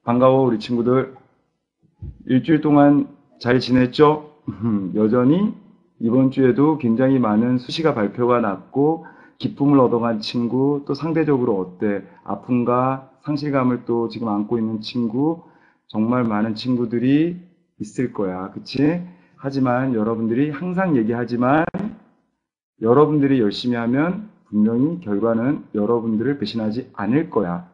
반가워, 우리 친구들. 일주일 동안 잘 지냈죠? 여전히 이번 주에도 굉장히 많은 수시가 발표가 났고, 기쁨을 얻어간 친구, 또 상대적으로 어때? 아픔과 상실감을 또 지금 안고 있는 친구, 정말 많은 친구들이 있을 거야. 그치? 하지만 여러분들이 항상 얘기하지만, 여러분들이 열심히 하면 분명히 결과는 여러분들을 배신하지 않을 거야.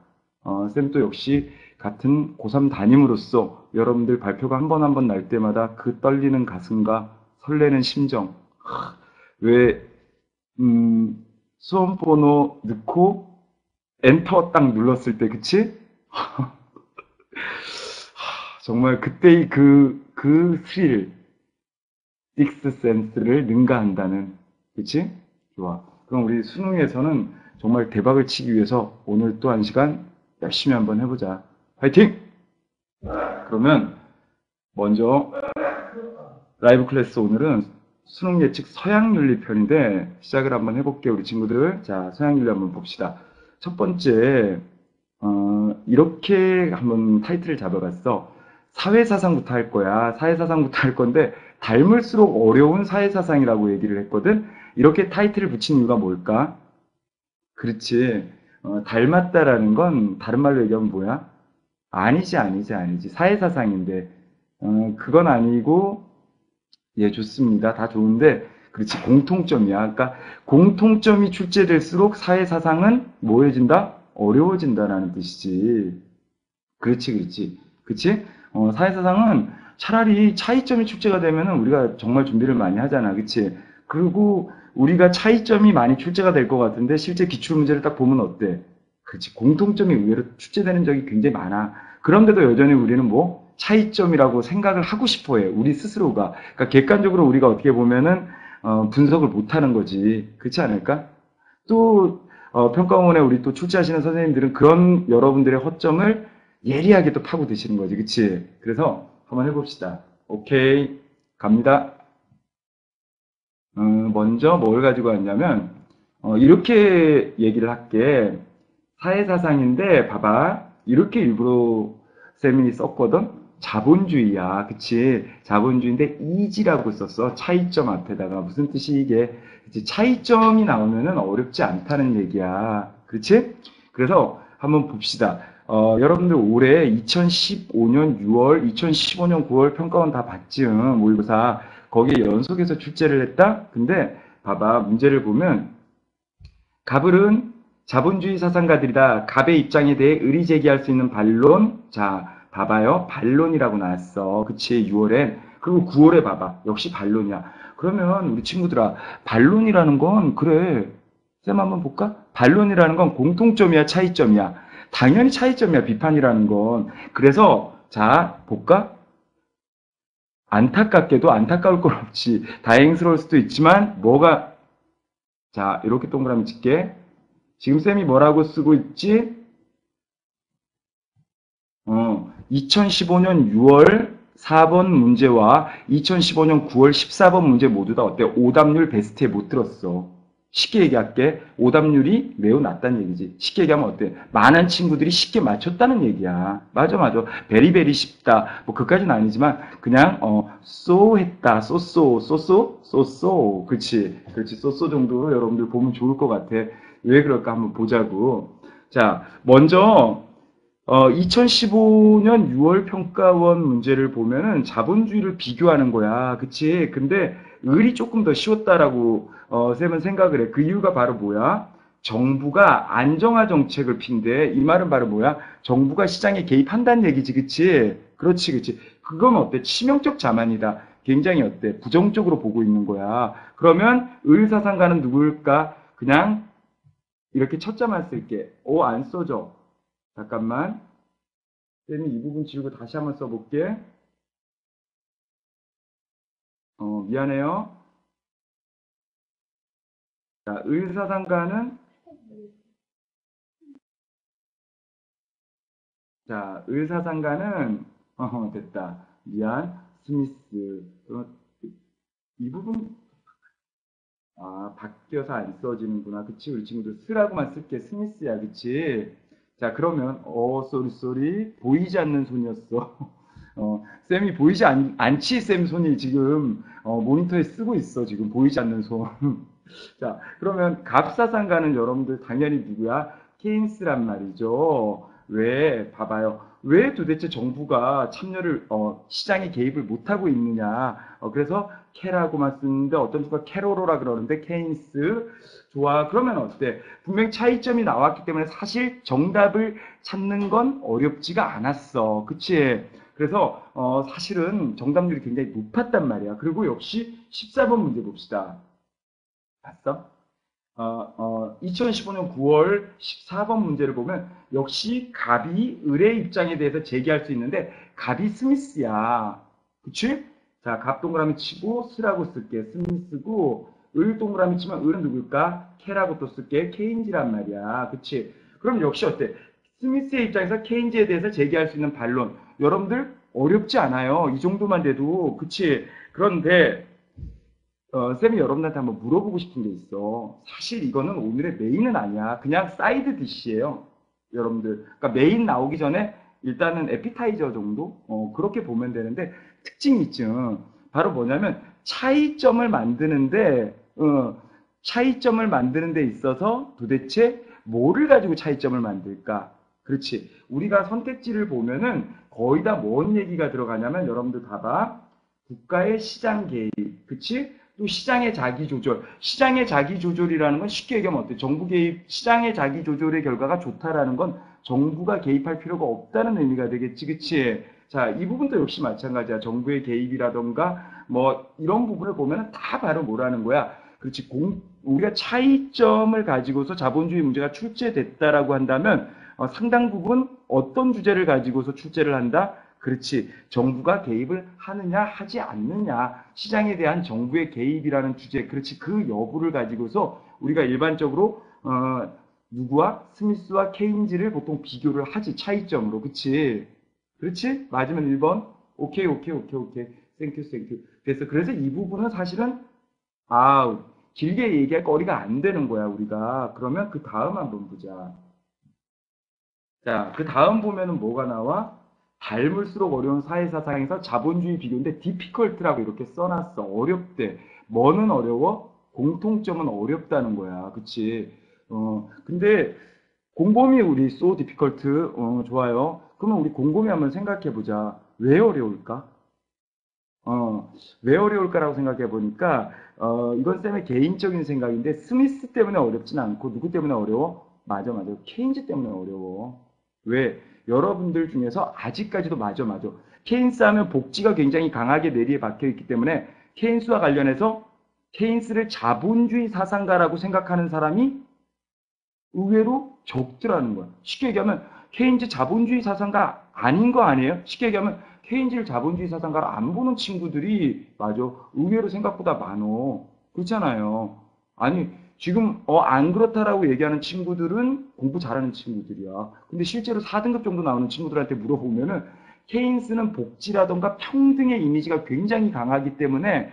쌤도 역시 같은 고3 담임으로서 여러분들 발표가 한 번 한 번 날 때마다 그 떨리는 가슴과 설레는 심정. 왜, 수험 번호 넣고 엔터 딱 눌렀을 때, 그치? 정말 그때의 그 스릴, 식스 센스를 능가한다는, 그치? 좋아. 그럼 우리 수능에서는 정말 대박을 치기 위해서 오늘 또 한 시간 열심히 한번 해보자. 화이팅! 그러면 먼저 라이브 클래스 오늘은 수능 예측 서양윤리 편인데 시작을 한번 해볼게요, 우리 친구들. 자, 서양윤리 한번 봅시다. 첫 번째, 이렇게 한번 타이틀을 잡아봤어. 사회사상부터 할 거야. 사회사상부터 할 건데 닮을수록 어려운 사회사상이라고 얘기를 했거든. 이렇게 타이틀을 붙인 이유가 뭘까? 그렇지. 닮았다라는 건 다른 말로 얘기하면 뭐야? 아니지. 사회사상인데. 그건 아니고, 예, 좋습니다. 다 좋은데, 그렇지. 공통점이야. 그러니까, 공통점이 출제될수록 사회사상은 뭐해진다? 어려워진다라는 뜻이지. 그렇지. 그치? 사회사상은 차라리 차이점이 출제가 되면은 우리가 정말 준비를 많이 하잖아. 그치? 그리고 우리가 차이점이 많이 출제가 될 것 같은데 실제 기출문제를 딱 보면 어때? 그렇지. 공통점이 의외로 출제되는 적이 굉장히 많아. 그런데도 여전히 우리는 뭐 차이점이라고 생각을 하고 싶어 해. 우리 스스로가. 그러니까 객관적으로 우리가 어떻게 보면은 분석을 못 하는 거지. 그렇지 않을까? 또 평가원에 우리 또 출제하시는 선생님들은 그런 여러분들의 허점을 예리하게 또 파고드시는 거지, 그치? 그래서 한번 해봅시다. 오케이, 갑니다. 먼저 뭘 가지고 왔냐면 이렇게 얘기를 할게. 사회사상인데 봐봐, 이렇게 일부러 쌤이 썼거든. 자본주의야, 그치? 자본주의인데 이지라고 썼어. 차이점 앞에다가 무슨 뜻이 이게? 그치? 차이점이 나오면은 어렵지 않다는 얘기야, 그렇지? 그래서 한번 봅시다. 여러분들 올해 2015년 6월, 2015년 9월 평가원 다 봤지? 모의고사. 거기에 연속해서 출제를 했다? 근데 봐봐, 문제를 보면 갑을은 자본주의 사상가들이다. 갑의 입장에 대해 의리 제기할 수 있는 반론. 자, 봐봐요. 반론이라고 나왔어. 그치, 6월엔. 그리고 9월에 봐봐. 역시 반론이야. 그러면 우리 친구들아, 반론이라는 건 그래. 쌤 한번 볼까? 반론이라는 건 공통점이야, 차이점이야. 당연히 차이점이야, 비판이라는 건. 그래서 자, 볼까? 안타깝게도 안타까울 건 없지. 다행스러울 수도 있지만 뭐가 자, 이렇게 동그라미 칠게. 지금 쌤이 뭐라고 쓰고 있지? 2015년 6월 4번 문제와 2015년 9월 14번 문제 모두 다 어때? 오답률 베스트에 못 들었어. 쉽게 얘기할게. 오답률이 매우 낮다는 얘기지. 쉽게 얘기하면 어때? 많은 친구들이 쉽게 맞췄다는 얘기야. 맞아. 베리베리 쉽다. 뭐 그까지는 아니지만 그냥 했다. 쏘쏘. 그렇지. 쏘쏘 정도로 여러분들 보면 좋을 것 같아. 왜 그럴까 한번 보자고. 자, 먼저 2015년 6월 평가원 문제를 보면은 자본주의를 비교하는 거야. 그치? 근데 을이 조금 더 쉬웠다라고 쌤은 생각을 해. 그 이유가 바로 뭐야? 정부가 안정화 정책을 핀대. 이 말은 바로 뭐야? 정부가 시장에 개입한다는 얘기지. 그치? 그렇지. 그건 어때? 치명적 자만이다. 굉장히 어때? 부정적으로 보고 있는 거야. 그러면 을 사상가는 누굴까? 그냥 이렇게 첫 자만 쓸게. 안 써져. 잠깐만. 쌤이 이 부분 지우고 다시 한번 써볼게. 미안해요. 자, 의사상가는, 됐다. 미안. 스미스. 이 부분, 바뀌어서 안 써지는구나. 그치? 우리 친구들 스라고만 쓸게. 스미스야. 그치? 자, 그러면, 쏘리, 보이지 않는 손이었어. 쌤이 보이지 않지, 쌤 손이 지금, 모니터에 쓰고 있어, 지금, 보이지 않는 손. 자, 그러면 갑사상가는 여러분들 당연히 누구야? 케인스란 말이죠. 왜? 봐봐요. 왜 도대체 정부가 참여를, 시장에 개입을 못하고 있느냐. 그래서 캐라고만 쓰는데 어떤 누가 캐로로라 그러는데 케인스. 좋아. 그러면 어때? 분명 차이점이 나왔기 때문에 사실 정답을 찾는 건 어렵지가 않았어. 그치? 그래서 사실은 정답률이 굉장히 높았단 말이야. 그리고 역시 14번 문제 봅시다. 봤어? 2015년 9월 14번 문제를 보면 역시 갑이 을의 입장에 대해서 제기할 수 있는데 갑이 스미스야. 그치? 자, 갑 동그라미 치고 스라고 쓸게. 스미스고 을 동그라미 치면 을은 누굴까? 캐라고 또 쓸게. 케인지란 말이야. 그치? 그럼 역시 어때? 스미스의 입장에서 케인지에 대해서 제기할 수 있는 반론. 여러분들 어렵지 않아요. 이 정도만 돼도. 그치? 그런데 쌤이 여러분한테 한번 물어보고 싶은 게 있어. 사실 이거는 오늘의 메인은 아니야. 그냥 사이드 디시예요. 여러분들. 그러니까 메인 나오기 전에 일단은 에피타이저 정도? 그렇게 보면 되는데 특징이 있죠. 바로 뭐냐면 차이점을 만드는 데 있어서 도대체 뭐를 가지고 차이점을 만들까? 그렇지. 우리가 선택지를 보면은 거의 다 뭔 얘기가 들어가냐면 여러분들 봐봐. 국가의 시장 개입. 그치? 또 시장의 자기 조절. 시장의 자기 조절이라는 건 쉽게 얘기하면 어때? 정부 개입, 시장의 자기 조절의 결과가 좋다라는 건 정부가 개입할 필요가 없다는 의미가 되겠지, 그치? 자, 이 부분도 역시 마찬가지야. 정부의 개입이라던가 뭐 이런 부분을 보면 다 바로 뭐라는 거야? 그렇지. 우리가 차이점을 가지고서 자본주의 문제가 출제됐다라고 한다면 상당 부분 어떤 주제를 가지고서 출제를 한다? 그렇지. 정부가 개입을 하느냐, 하지 않느냐. 시장에 대한 정부의 개입이라는 주제. 그렇지. 그 여부를 가지고서 우리가 일반적으로, 누구와? 스미스와 케인즈를 보통 비교를 하지. 차이점으로. 그치? 그렇지? 맞으면 1번. 오케이. 땡큐. 됐어. 그래서 이 부분은 사실은, 길게 얘기할 거리가 안 되는 거야, 우리가. 그러면 그 다음 한번 보자. 자, 그 다음 보면은 뭐가 나와? 닮을수록 어려운 사회사상에서 자본주의 비교인데 difficult라고 이렇게 써놨어. 어렵대. 뭐는 어려워? 공통점은 어렵다는 거야. 그치? 근데 곰곰이 우리 so difficult, 좋아요. 그러면 우리 곰곰이 한번 생각해 보자. 왜 어려울까? 왜 어려울까라고 생각해 보니까, 이건 쌤의 개인적인 생각인데, 스미스 때문에 어렵진 않고, 누구 때문에 어려워? 맞아. 케인즈 때문에 어려워. 왜? 여러분들 중에서 아직까지도 맞아. 케인스 하면 복지가 굉장히 강하게 내리에 박혀 있기 때문에, 케인스와 관련해서 케인스를 자본주의 사상가라고 생각하는 사람이 의외로 적더라는 거야. 쉽게 얘기하면, 케인즈 자본주의 사상가 아닌 거 아니에요? 쉽게 얘기하면, 케인즈를 자본주의 사상가로 안 보는 친구들이 맞아. 의외로 생각보다 많어. 그렇잖아요. 아니 지금 안 그렇다라고 얘기하는 친구들은 공부 잘하는 친구들이야. 근데 실제로 4등급 정도 나오는 친구들한테 물어보면은 케인스는 복지라던가 평등의 이미지가 굉장히 강하기 때문에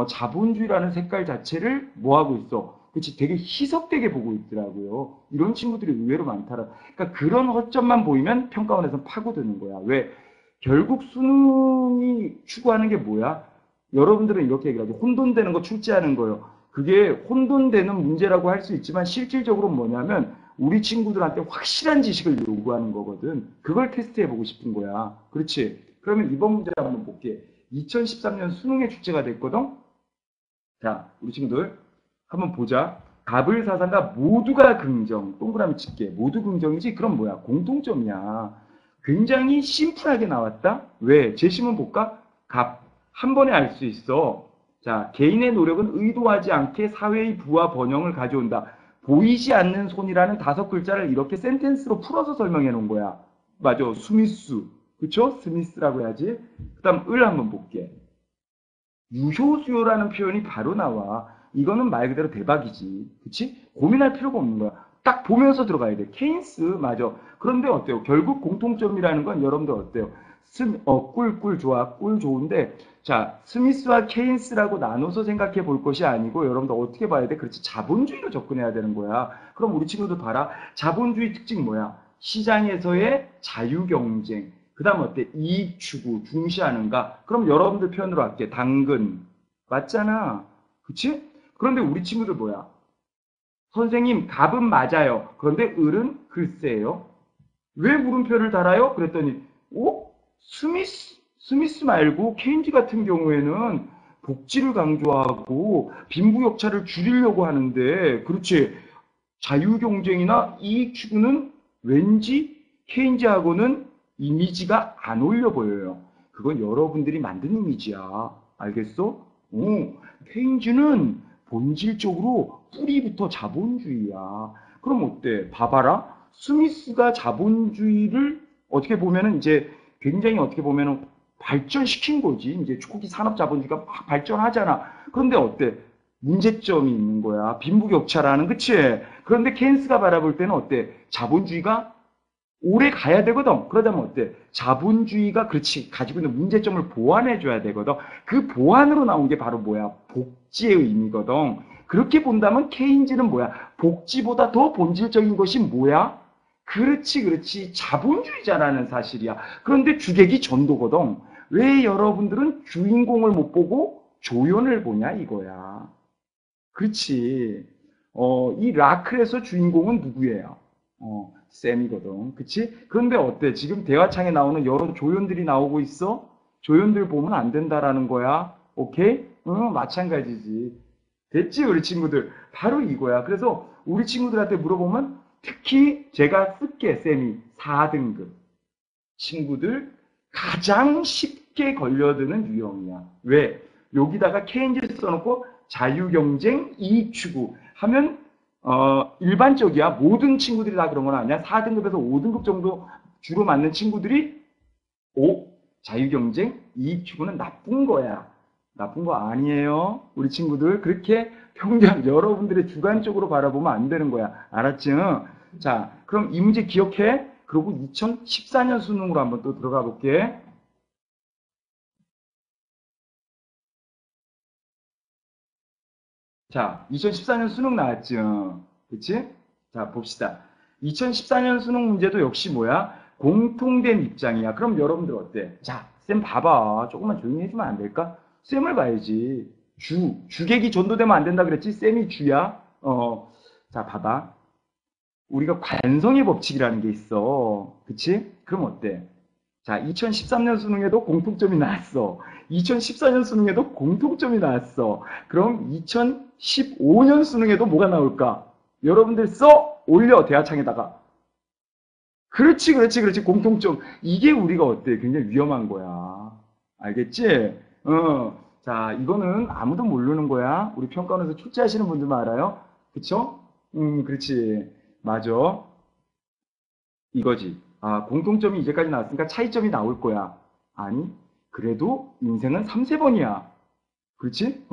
자본주의라는 색깔 자체를 뭐하고 있어? 그치, 되게 희석되게 보고 있더라고요. 이런 친구들이 의외로 많더라. 그러니까 그런 허점만 보이면 평가원에서 파고드는 거야. 왜? 결국 수능이 추구하는 게 뭐야? 여러분들은 이렇게 얘기하죠. 혼돈되는 거 출제하는 거예요. 그게 혼돈되는 문제라고 할 수 있지만 실질적으로 뭐냐면 우리 친구들한테 확실한 지식을 요구하는 거거든. 그걸 테스트해보고 싶은 거야. 그렇지? 그러면 이번 문제 한번 볼게. 2013년 수능에 출제가 됐거든? 자, 우리 친구들 한번 보자. 갑을 사상가 모두가 긍정. 동그라미 칠게. 모두 긍정이지? 그럼 뭐야? 공통점이야. 굉장히 심플하게 나왔다? 왜? 제시문 볼까? 갑. 한 번에 알 수 있어. 자, 개인의 노력은 의도하지 않게 사회의 부와 번영을 가져온다. 보이지 않는 손이라는 5글자를 이렇게 센텐스로 풀어서 설명해 놓은 거야. 맞아. 스미스. 그쵸? 스미스라고 해야지. 그 다음 을 한번 볼게. 유효수요라는 표현이 바로 나와. 이거는 말 그대로 대박이지. 그치? 고민할 필요가 없는 거야. 딱 보면서 들어가야 돼. 케인스, 맞아. 그런데 어때요? 결국 공통점이라는 건 여러분들 어때요? 꿀 좋아. 꿀 좋은데, 자, 스미스와 케인스라고 나눠서 생각해 볼 것이 아니고, 여러분들 어떻게 봐야 돼? 그렇지. 자본주의로 접근해야 되는 거야. 그럼 우리 친구들 봐라. 자본주의 특징 뭐야? 시장에서의 자유경쟁. 그 다음 어때? 이익 추구, 중시하는가? 그럼 여러분들 편으로 할게. 당근. 맞잖아. 그치? 그런데 우리 친구들 뭐야? 선생님, 답은 맞아요. 그런데 을은 글쎄요. 왜 물음표를 달아요? 그랬더니, 스미스 말고 케인즈 같은 경우에는 복지를 강조하고 빈부격차를 줄이려고 하는데, 그렇지. 자유경쟁이나 이익 추구는 왠지 케인즈하고는 이미지가 안 어울려 보여요. 그건 여러분들이 만든 이미지야. 알겠어? 케인즈는 본질적으로 뿌리부터 자본주의야. 그럼 어때? 봐봐라. 스미스가 자본주의를 어떻게 보면은 이제 굉장히 어떻게 보면은 발전시킨 거지. 이제 초기 산업 자본주의가 막 발전하잖아. 그런데 어때? 문제점이 있는 거야. 빈부격차라는, 그치? 그런데 케인스가 바라볼 때는 어때? 자본주의가 오래 가야 되거든. 그러자면 어때? 자본주의가 그렇지. 가지고 있는 문제점을 보완해줘야 되거든. 그 보완으로 나온 게 바로 뭐야? 복지의 의미거든. 그렇게 본다면 케인즈는 뭐야? 복지보다 더 본질적인 것이 뭐야? 그렇지, 그렇지. 자본주의자라는 사실이야. 그런데 주객이 전도거든. 왜 여러분들은 주인공을 못 보고 조연을 보냐 이거야. 그렇지. 이 라클에서 주인공은 누구예요? 쌤이거든. 그치? 그런데 어때? 지금 대화창에 나오는 여러 조연들이 나오고 있어? 조연들 보면 안 된다라는 거야. 오케이? 응, 마찬가지지. 됐지, 우리 친구들? 바로 이거야. 그래서 우리 친구들한테 물어보면 특히 제가 쓸게, 쌤이 4등급. 친구들 가장 쉽게 걸려드는 유형이야. 왜? 여기다가 케인즈 써놓고 자유경쟁, 이익추구 하면 일반적이야. 모든 친구들이 다 그런 건 아니야. 4등급에서 5등급 정도 주로 맞는 친구들이 자유경쟁, 이익추구는 나쁜 거야. 나쁜 거 아니에요. 우리 친구들 그렇게 평균 여러분들의 주관적으로 바라보면 안 되는 거야. 알았지? 자, 그럼 이 문제 기억해? 그리고 2014년 수능으로 한번 또 들어가 볼게. 자, 2014년 수능 나왔죠. 그치? 자, 봅시다. 2014년 수능 문제도 역시 뭐야? 공통된 입장이야. 그럼 여러분들 어때? 자, 쌤 봐봐. 조금만 조용히 해주면 안 될까? 쌤을 봐야지. 주객이 전도되면 안 된다 그랬지? 쌤이 주야? 자, 봐봐. 우리가 관성의 법칙이라는 게 있어. 그치? 그럼 어때? 자, 2013년 수능에도 공통점이 나왔어. 2014년 수능에도 공통점이 나왔어. 그럼 2015년 수능에도 뭐가 나올까? 여러분들 써! 올려, 대화창에다가. 그렇지, 그렇지, 그렇지. 공통점. 이게 우리가 어때? 굉장히 위험한 거야. 알겠지? 자, 이거는 아무도 모르는 거야. 우리 평가원에서 출제하시는 분들만 알아요. 그쵸? 그렇지. 맞아. 이거지. 아, 공통점이 이제까지 나왔으니까 차이점이 나올 거야. 아니, 그래도 인생은 3, 세번이야. 그렇지?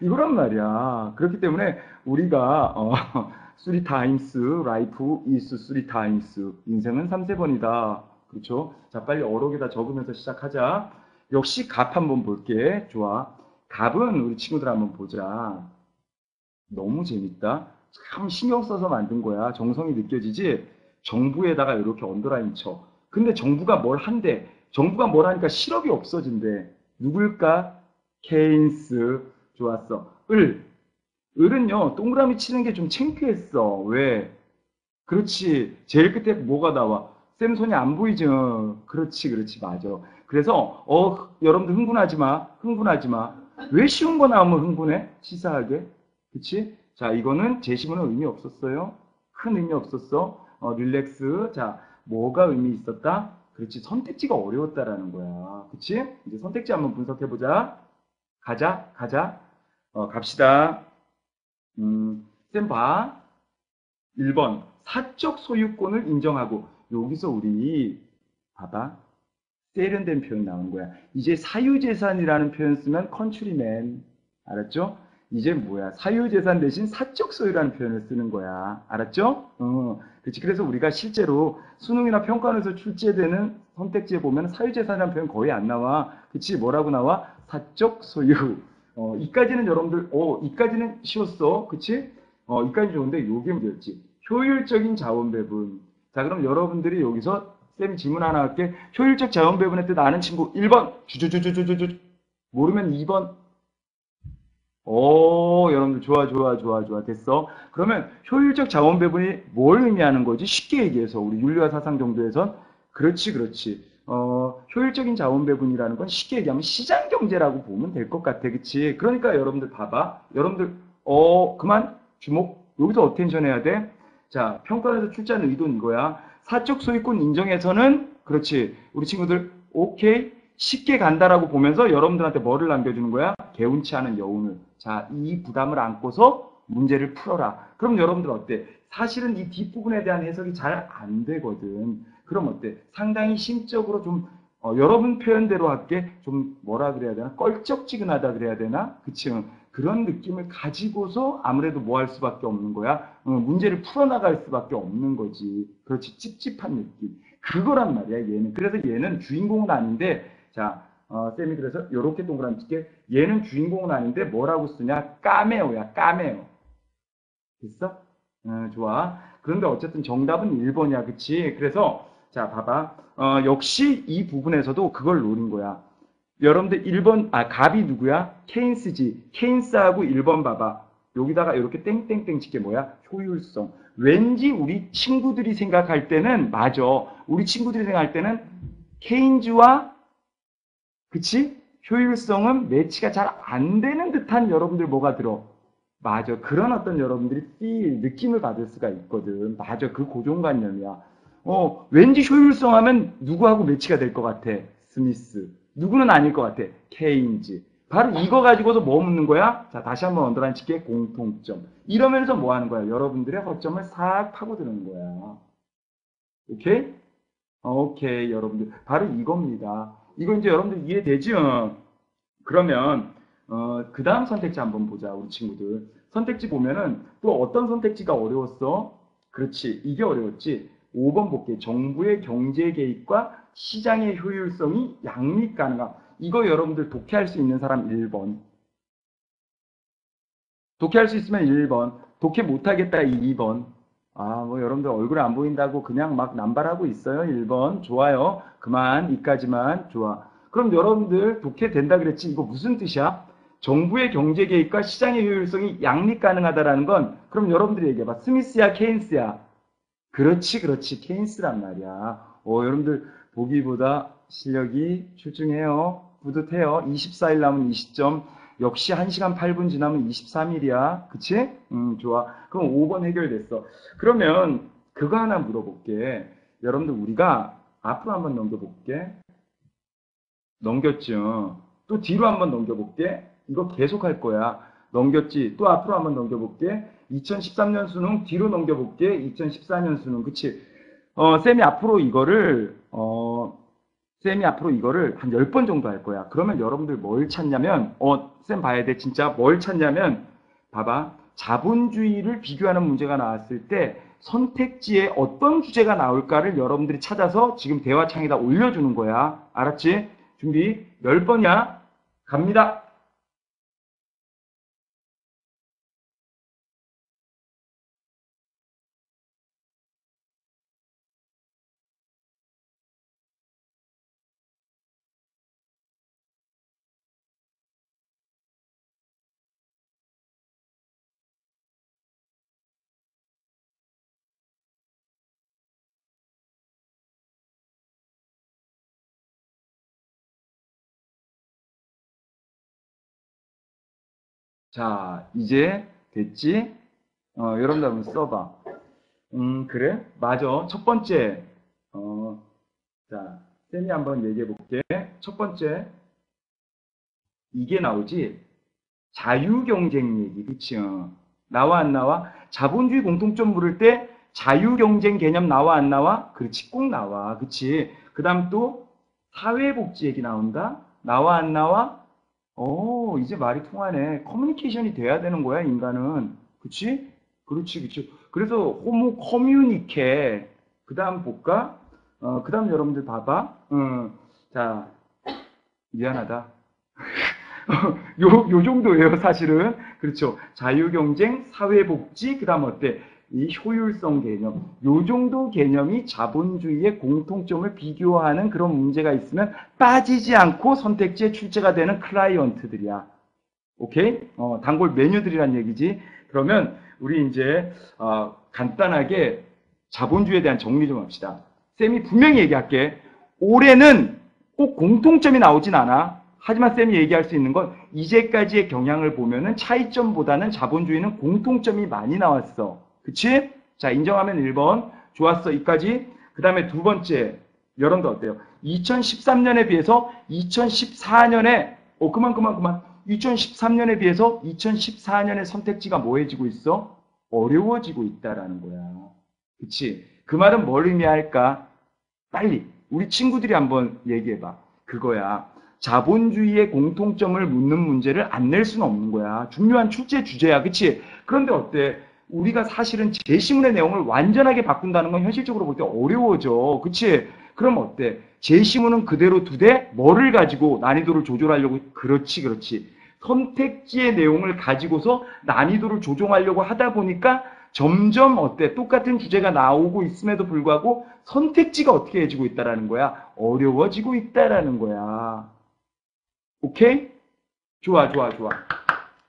이거란 말이야. 그렇기 때문에 우리가 3 times life is 3 times. 인생은 3, 세번이다. 그렇죠? 자, 빨리 어록에다 적으면서 시작하자. 역시 갑 한번 볼게. 좋아. 갑은 우리 친구들 한번 보자. 너무 재밌다. 참 신경 써서 만든 거야. 정성이 느껴지지? 정부에다가 이렇게 언더라인 쳐. 근데 정부가 뭘 한대? 정부가 뭘 하니까 실업이 없어진대. 누굴까? 케인스. 좋았어. 을은요, 동그라미 치는 게 좀 창피했어. 왜? 그렇지. 제일 끝에 뭐가 나와? 쌤 손이 안 보이죠? 그렇지, 그렇지, 맞아. 그래서, 여러분들 흥분하지 마. 흥분하지 마. 왜 쉬운 거 나오면 흥분해? 치사하게. 그치? 자, 이거는 제시문은 의미 없었어요. 큰 의미 없었어. 릴렉스. 자, 뭐가 의미 있었다? 그렇지. 선택지가 어려웠다라는 거야. 그치? 이제 선택지 한번 분석해보자. 가자. 갑시다. 쌤 봐. 1번. 사적 소유권을 인정하고. 여기서 우리, 봐봐. 세련된 표현 나온 거야. 이제 사유재산이라는 표현 쓰면 컨츄리맨. 알았죠? 이제 뭐야? 사유재산 대신 사적 소유라는 표현을 쓰는 거야. 알았죠? 그렇지. 그래서 우리가 실제로 수능이나 평가원에서 출제되는 선택지에 보면 사유재산이라는 표현 거의 안 나와. 그치? 뭐라고 나와? 사적 소유. 이까지는 여러분들, 이까지는 쉬웠어. 그치? 이까지 좋은데 요게 문제였지. 효율적인 자원 배분. 자, 그럼 여러분들이 여기서 쌤 질문 하나 할게. 효율적 자원 배분의 뜻 아는 친구 1번. 주주주주주주주. 모르면 2번. 오, 여러분들 좋아. 됐어. 그러면 효율적 자원 배분이 뭘 의미하는 거지? 쉽게 얘기해서 우리 윤리와 사상 정도에선 그렇지. 효율적인 자원 배분이라는 건 쉽게 얘기하면 시장 경제라고 보면 될 것 같아. 그치? 그러니까 여러분들 봐봐. 여러분들 그만 주목. 여기서 어텐션 해야 돼. 자, 평가에서 출제하는 의도는 이거야. 사적 소유권 인정에서는 그렇지. 우리 친구들 오케이. 쉽게 간다라고 보면서 여러분들한테 뭐를 남겨주는 거야? 개운치 않은 여운을. 자, 이 부담을 안고서 문제를 풀어라. 그럼 여러분들 어때? 사실은 이 뒷부분에 대한 해석이 잘 안 되거든. 그럼 어때? 상당히 심적으로 좀 여러분 표현대로 할게. 좀 뭐라 그래야 되나? 껄쩍지근하다 그래야 되나? 그치? 그런 느낌을 가지고서 아무래도 뭐 할 수밖에 없는 거야? 문제를 풀어나갈 수밖에 없는 거지. 그렇지. 찝찝한 느낌. 그거란 말이야, 얘는. 그래서 얘는 주인공은 아닌데, 자, 쌤이 그래서 요렇게 동그라미 칠게. 얘는 주인공은 아닌데 뭐라고 쓰냐? 까메오야, 까메오. 됐어? 좋아. 그런데 어쨌든 정답은 1번이야, 그치? 그래서, 자, 봐봐. 역시 이 부분에서도 그걸 노린 거야. 여러분들 1번, 갑이 누구야? 케인스지. 케인스하고 1번 봐봐. 여기다가 이렇게 땡땡땡 칠게 뭐야? 효율성. 왠지 우리 친구들이 생각할 때는, 맞아. 우리 친구들이 생각할 때는 케인즈와 그치? 효율성은 매치가 잘 안 되는 듯한 여러분들 뭐가 들어? 맞아. 그런 어떤 여러분들이 느낌을 받을 수가 있거든. 맞아. 그 고정관념이야. 왠지 효율성 하면 누구하고 매치가 될 것 같아? 스미스. 누구는 아닐 것 같아? 케인즈. 바로 이거 가지고서 뭐 묻는 거야? 자, 다시 한번 언더라인 칠게. 공통점. 이러면서 뭐 하는 거야? 여러분들의 허점을 싹 파고드는 거야. 오케이? 오케이, 여러분들. 바로 이겁니다. 이거 이제 여러분들 이해되죠? 그러면, 그 다음 선택지 한번 보자, 우리 친구들. 선택지 보면은 또 어떤 선택지가 어려웠어? 그렇지, 이게 어려웠지. 5번 볼게. 정부의 경제 개입과 시장의 효율성이 양립 가능함. 이거 여러분들 독해할 수 있는 사람 1번. 독해할 수 있으면 1번. 독해 못하겠다 2번. 뭐 여러분들 얼굴 안 보인다고 그냥 막 남발하고 있어요. 1번. 좋아요. 그만. 이까지만. 좋아. 그럼 여러분들 독해 된다 그랬지. 이거 무슨 뜻이야? 정부의 경제 개입과 시장의 효율성이 양립 가능하다라는 건 그럼 여러분들이 얘기해봐. 스미스야, 케인스야? 그렇지. 케인스란 말이야. 여러분들 보기보다 실력이 출중해요. 뿌듯해요. 24일 남은 이 시점. 역시 1시간 8분 지나면 23일이야. 그치? 좋아. 그럼 5번 해결됐어. 그러면 그거 하나 물어볼게. 여러분들 우리가 앞으로 한번 넘겨볼게. 넘겼죠? 또 뒤로 한번 넘겨볼게. 이거 계속 할 거야. 넘겼지? 또 앞으로 한번 넘겨볼게. 2013년 수능 뒤로 넘겨볼게. 2014년 수능. 그치? 쌤이 앞으로 이거를 한 10번 정도 할 거야. 그러면 여러분들 뭘 찾냐면, 쌤 봐야 돼. 진짜 뭘 찾냐면, 봐봐. 자본주의를 비교하는 문제가 나왔을 때 선택지에 어떤 주제가 나올까를 여러분들이 찾아서 지금 대화창에다 올려주는 거야. 알았지? 준비. 10번이야. 갑니다. 자, 이제 됐지? 여러분들 한번 써봐. 그래? 맞아. 첫 번째, 자, 쌤이 한번 얘기해 볼게. 첫 번째, 이게 나오지? 자유경쟁 얘기, 그치? 나와 안 나와? 자본주의 공통점 물을 때 자유경쟁 개념 나와 안 나와? 그렇지, 꼭 나와. 그치? 그 다음 또 사회복지 얘기 나온다? 나와 안 나와? 이제 말이 통하네. 커뮤니케이션이 돼야 되는 거야, 인간은. 그치? 그렇지. 그래서 호모 커뮤니케. 그 다음 볼까? 그 다음 여러분들 봐봐. 자, 미안하다. 요 정도예요, 사실은. 그렇죠. 자유경쟁, 사회복지, 그 다음 어때? 이 효율성 개념, 요 정도 개념이 자본주의의 공통점을 비교하는 그런 문제가 있으면 빠지지 않고 선택지에 출제가 되는 클라이언트들이야. 오케이? 단골 메뉴들이란 얘기지. 그러면 우리 이제 간단하게 자본주의에 대한 정리 좀 합시다. 쌤이 분명히 얘기할게. 올해는 꼭 공통점이 나오진 않아. 하지만 쌤이 얘기할 수 있는 건 이제까지의 경향을 보면은 차이점보다는 자본주의는 공통점이 많이 나왔어. 그치? 자, 인정하면 1번. 좋았어. 이까지. 그 다음에 두 번째. 여러분들 어때요? 2013년에 비해서 2014년에 그만. 2013년에 비해서 2014년의 선택지가 뭐해지고 있어? 어려워지고 있다라는 거야. 그치? 그 말은 뭘 의미할까? 빨리 우리 친구들이 한번 얘기해봐. 그거야. 자본주의의 공통점을 묻는 문제를 안 낼 수는 없는 거야. 중요한 출제 주제야. 그치? 그런데 어때? 우리가 사실은 제시문의 내용을 완전하게 바꾼다는 건 현실적으로 볼 때 어려워져. 그치? 그럼 어때? 제시문은 그대로 두되 뭐를 가지고 난이도를 조절하려고? 그렇지. 선택지의 내용을 가지고서 난이도를 조정하려고 하다 보니까 점점 어때? 똑같은 주제가 나오고 있음에도 불구하고 선택지가 어떻게 해지고 있다라는 거야? 어려워지고 있다라는 거야. 오케이? 좋아.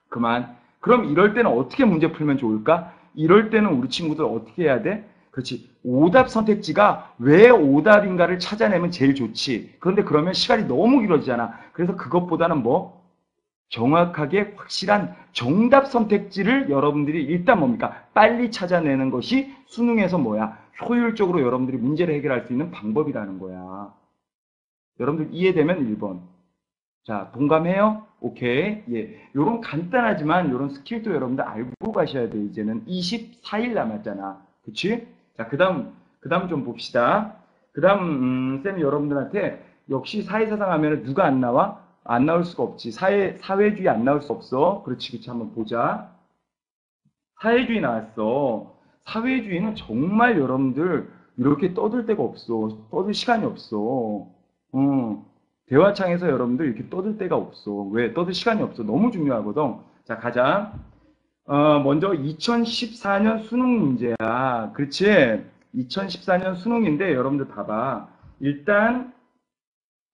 그만. 그럼 이럴 때는 어떻게 문제 풀면 좋을까? 이럴 때는 우리 친구들 어떻게 해야 돼? 그렇지. 오답 선택지가 왜 오답인가를 찾아내면 제일 좋지. 그런데 그러면 시간이 너무 길어지잖아. 그래서 그것보다는 뭐? 정확하게 확실한 정답 선택지를 여러분들이 일단 뭡니까? 빨리 찾아내는 것이 수능에서 뭐야? 효율적으로 여러분들이 문제를 해결할 수 있는 방법이라는 거야. 여러분들 이해되면 1번. 자, 동감해요? 오케이. 예. 요런 간단하지만 요런 스킬도 여러분들 알고 가셔야 돼. 이제는 24일 남았잖아. 그치? 자, 그 다음 좀 봅시다. 그 다음, 쌤이 여러분들한테 역시 사회사상 하면은 누가 안 나와? 안 나올 수가 없지. 사회주의 안 나올 수 없어. 그렇지. 한번 보자. 사회주의 나왔어. 사회주의는 정말 여러분들 이렇게 떠들 데가 없어. 떠들 시간이 없어. 대화창에서 여러분들 이렇게 떠들 데가 없어. 왜? 떠들 시간이 없어. 너무 중요하거든. 자, 가자. 먼저 2014년 수능 문제야. 그렇지? 2014년 수능인데 여러분들 봐봐. 일단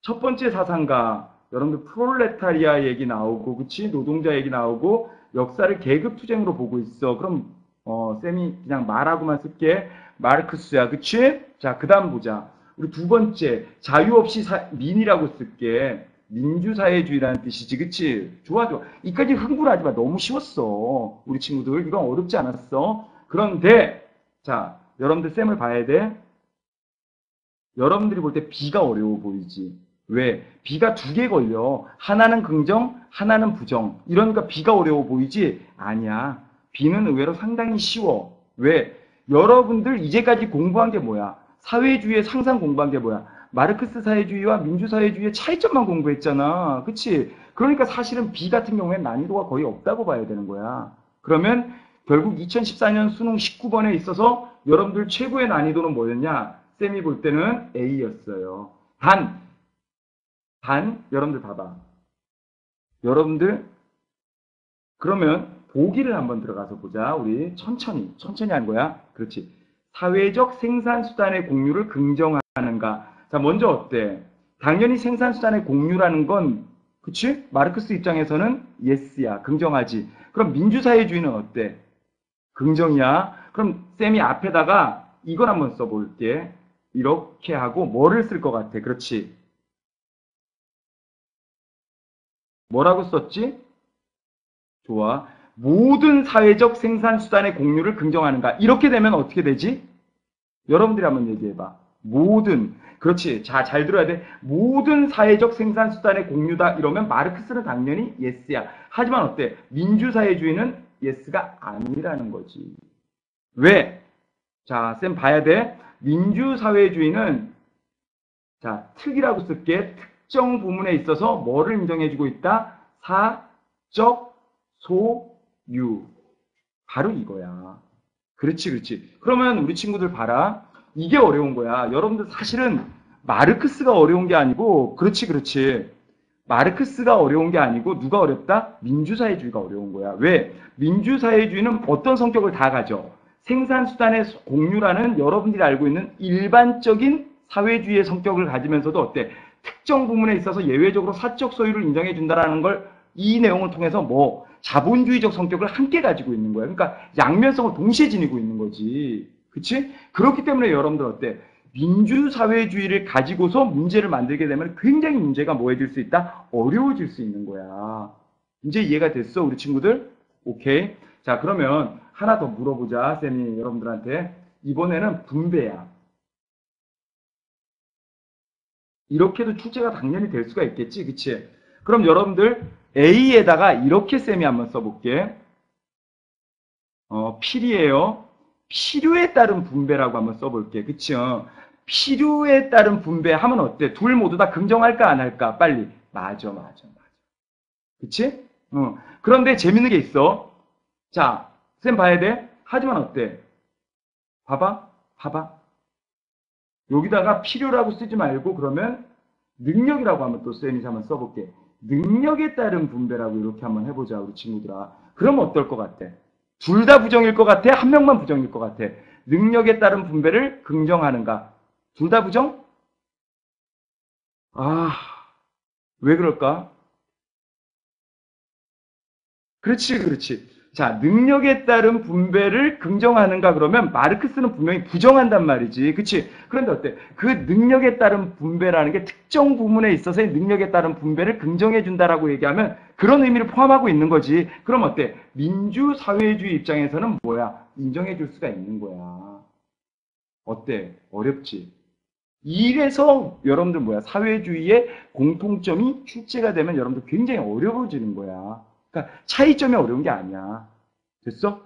첫 번째 사상가 여러분들 프롤레타리아 얘기 나오고 그치? 노동자 얘기 나오고 역사를 계급투쟁으로 보고 있어. 그럼 쌤이 그냥 말하고만 쓸게. 마르크스야. 그치? 자, 그 다음 보자. 우리 두 번째 자유 없이 민이라고 쓸게. 민주사회주의라는 뜻이지. 그치? 좋아. 이까지 흥분하지 마. 너무 쉬웠어. 우리 친구들. 이건 어렵지 않았어. 그런데 자, 여러분들 쌤을 봐야 돼. 여러분들이 볼 때 B가 어려워 보이지. 왜? B가 두 개 걸려. 하나는 긍정, 하나는 부정. 이러니까 B가 어려워 보이지? 아니야. B는 의외로 상당히 쉬워. 왜? 여러분들 이제까지 공부한 게 뭐야? 사회주의의 상상 공부한 게 뭐야? 마르크스 사회주의와 민주사회주의의 차이점만 공부했잖아. 그치? 그러니까 사실은 B 같은 경우에는 난이도가 거의 없다고 봐야 되는 거야. 그러면 결국 2014년 수능 19번에 있어서 여러분들 최고의 난이도는 뭐였냐? 쌤이 볼 때는 A였어요. 여러분들 봐봐. 여러분들, 그러면 보기를 한번 들어가서 보자. 우리 천천히 한 거야. 그렇지. 사회적 생산수단의 공유를 긍정하는가. 자, 먼저 어때? 당연히 생산수단의 공유라는 건, 그치? 마르크스 입장에서는 yes야. 긍정하지. 그럼 민주사회주의는 어때? 긍정이야. 그럼 쌤이 앞에다가 이걸 한번 써볼게. 이렇게 하고 뭐를 쓸 것 같아? 그렇지. 뭐라고 썼지? 좋아. 모든 사회적 생산수단의 공유를 긍정하는가. 이렇게 되면 어떻게 되지? 여러분들이 한번 얘기해봐. 모든. 그렇지. 자, 잘 들어야 돼. 모든 사회적 생산수단의 공유다. 이러면 마르크스는 당연히 yes야. 하지만 어때? 민주사회주의는 yes가 아니라는 거지. 왜? 자, 쌤 봐야 돼. 민주사회주의는 자, 특이라고 쓸게. 특정 부문에 있어서 뭐를 인정해주고 있다? 사적 소유. 바로 이거야. 그렇지. 그러면 우리 친구들 봐라. 이게 어려운 거야. 여러분들 사실은 마르크스가 어려운 게 아니고, 그렇지. 마르크스가 어려운 게 아니고 누가 어렵다? 민주사회주의가 어려운 거야. 왜? 민주사회주의는 어떤 성격을 다 가져? 생산수단의 공유라는 여러분들이 알고 있는 일반적인 사회주의의 성격을 가지면서도 어때? 특정 부분에 있어서 예외적으로 사적 소유를 인정해 준다라는 걸 이 내용을 통해서 뭐 자본주의적 성격을 함께 가지고 있는 거예요. 그러니까 양면성을 동시에 지니고 있는 거지. 그치? 그렇기 때문에 여러분들 어때? 민주사회주의를 가지고서 문제를 만들게 되면 굉장히 문제가 뭐해질 수 있다? 어려워질 수 있는 거야. 이제 이해가 됐어, 우리 친구들? 오케이. 자, 그러면 하나 더 물어보자, 쌤이 여러분들한테. 이번에는 분배야. 이렇게도 출제가 당연히 될 수가 있겠지, 그치? 그럼 여러분들 A에다가 이렇게 쌤이 한번 써볼게. 필이에요. 필요에 따른 분배라고 한번 써볼게. 그치요? 필요에 따른 분배하면 어때? 둘 모두 다 긍정할까 안 할까? 빨리. 맞아. 그치? 그런데 재밌는 게 있어. 자, 쌤 봐야 돼. 하지만 어때? 봐봐. 여기다가 필요라고 쓰지 말고 그러면 능력이라고 한번 또 쌤이 한번 써볼게. 능력에 따른 분배라고 이렇게 한번 해보자, 우리 친구들아. 그럼 어떨 것 같아? 둘 다 부정일 것 같아? 한 명만 부정일 것 같아? 능력에 따른 분배를 긍정하는가? 둘 다 부정? 아, 왜 그럴까? 그렇지. 자, 능력에 따른 분배를 긍정하는가 그러면 마르크스는 분명히 부정한단 말이지. 그치? 그런데 어때? 그 능력에 따른 분배라는 게 특정 부분에 있어서의 능력에 따른 분배를 긍정해 준다라고 얘기하면 그런 의미를 포함하고 있는 거지. 그럼 어때? 민주사회주의 입장에서는 뭐야? 인정해 줄 수가 있는 거야. 어때? 어렵지? 이래서 여러분들 뭐야? 사회주의의 공통점이 출제가 되면 여러분들 굉장히 어려워지는 거야. 그러니까 차이점이 어려운 게 아니야. 됐어?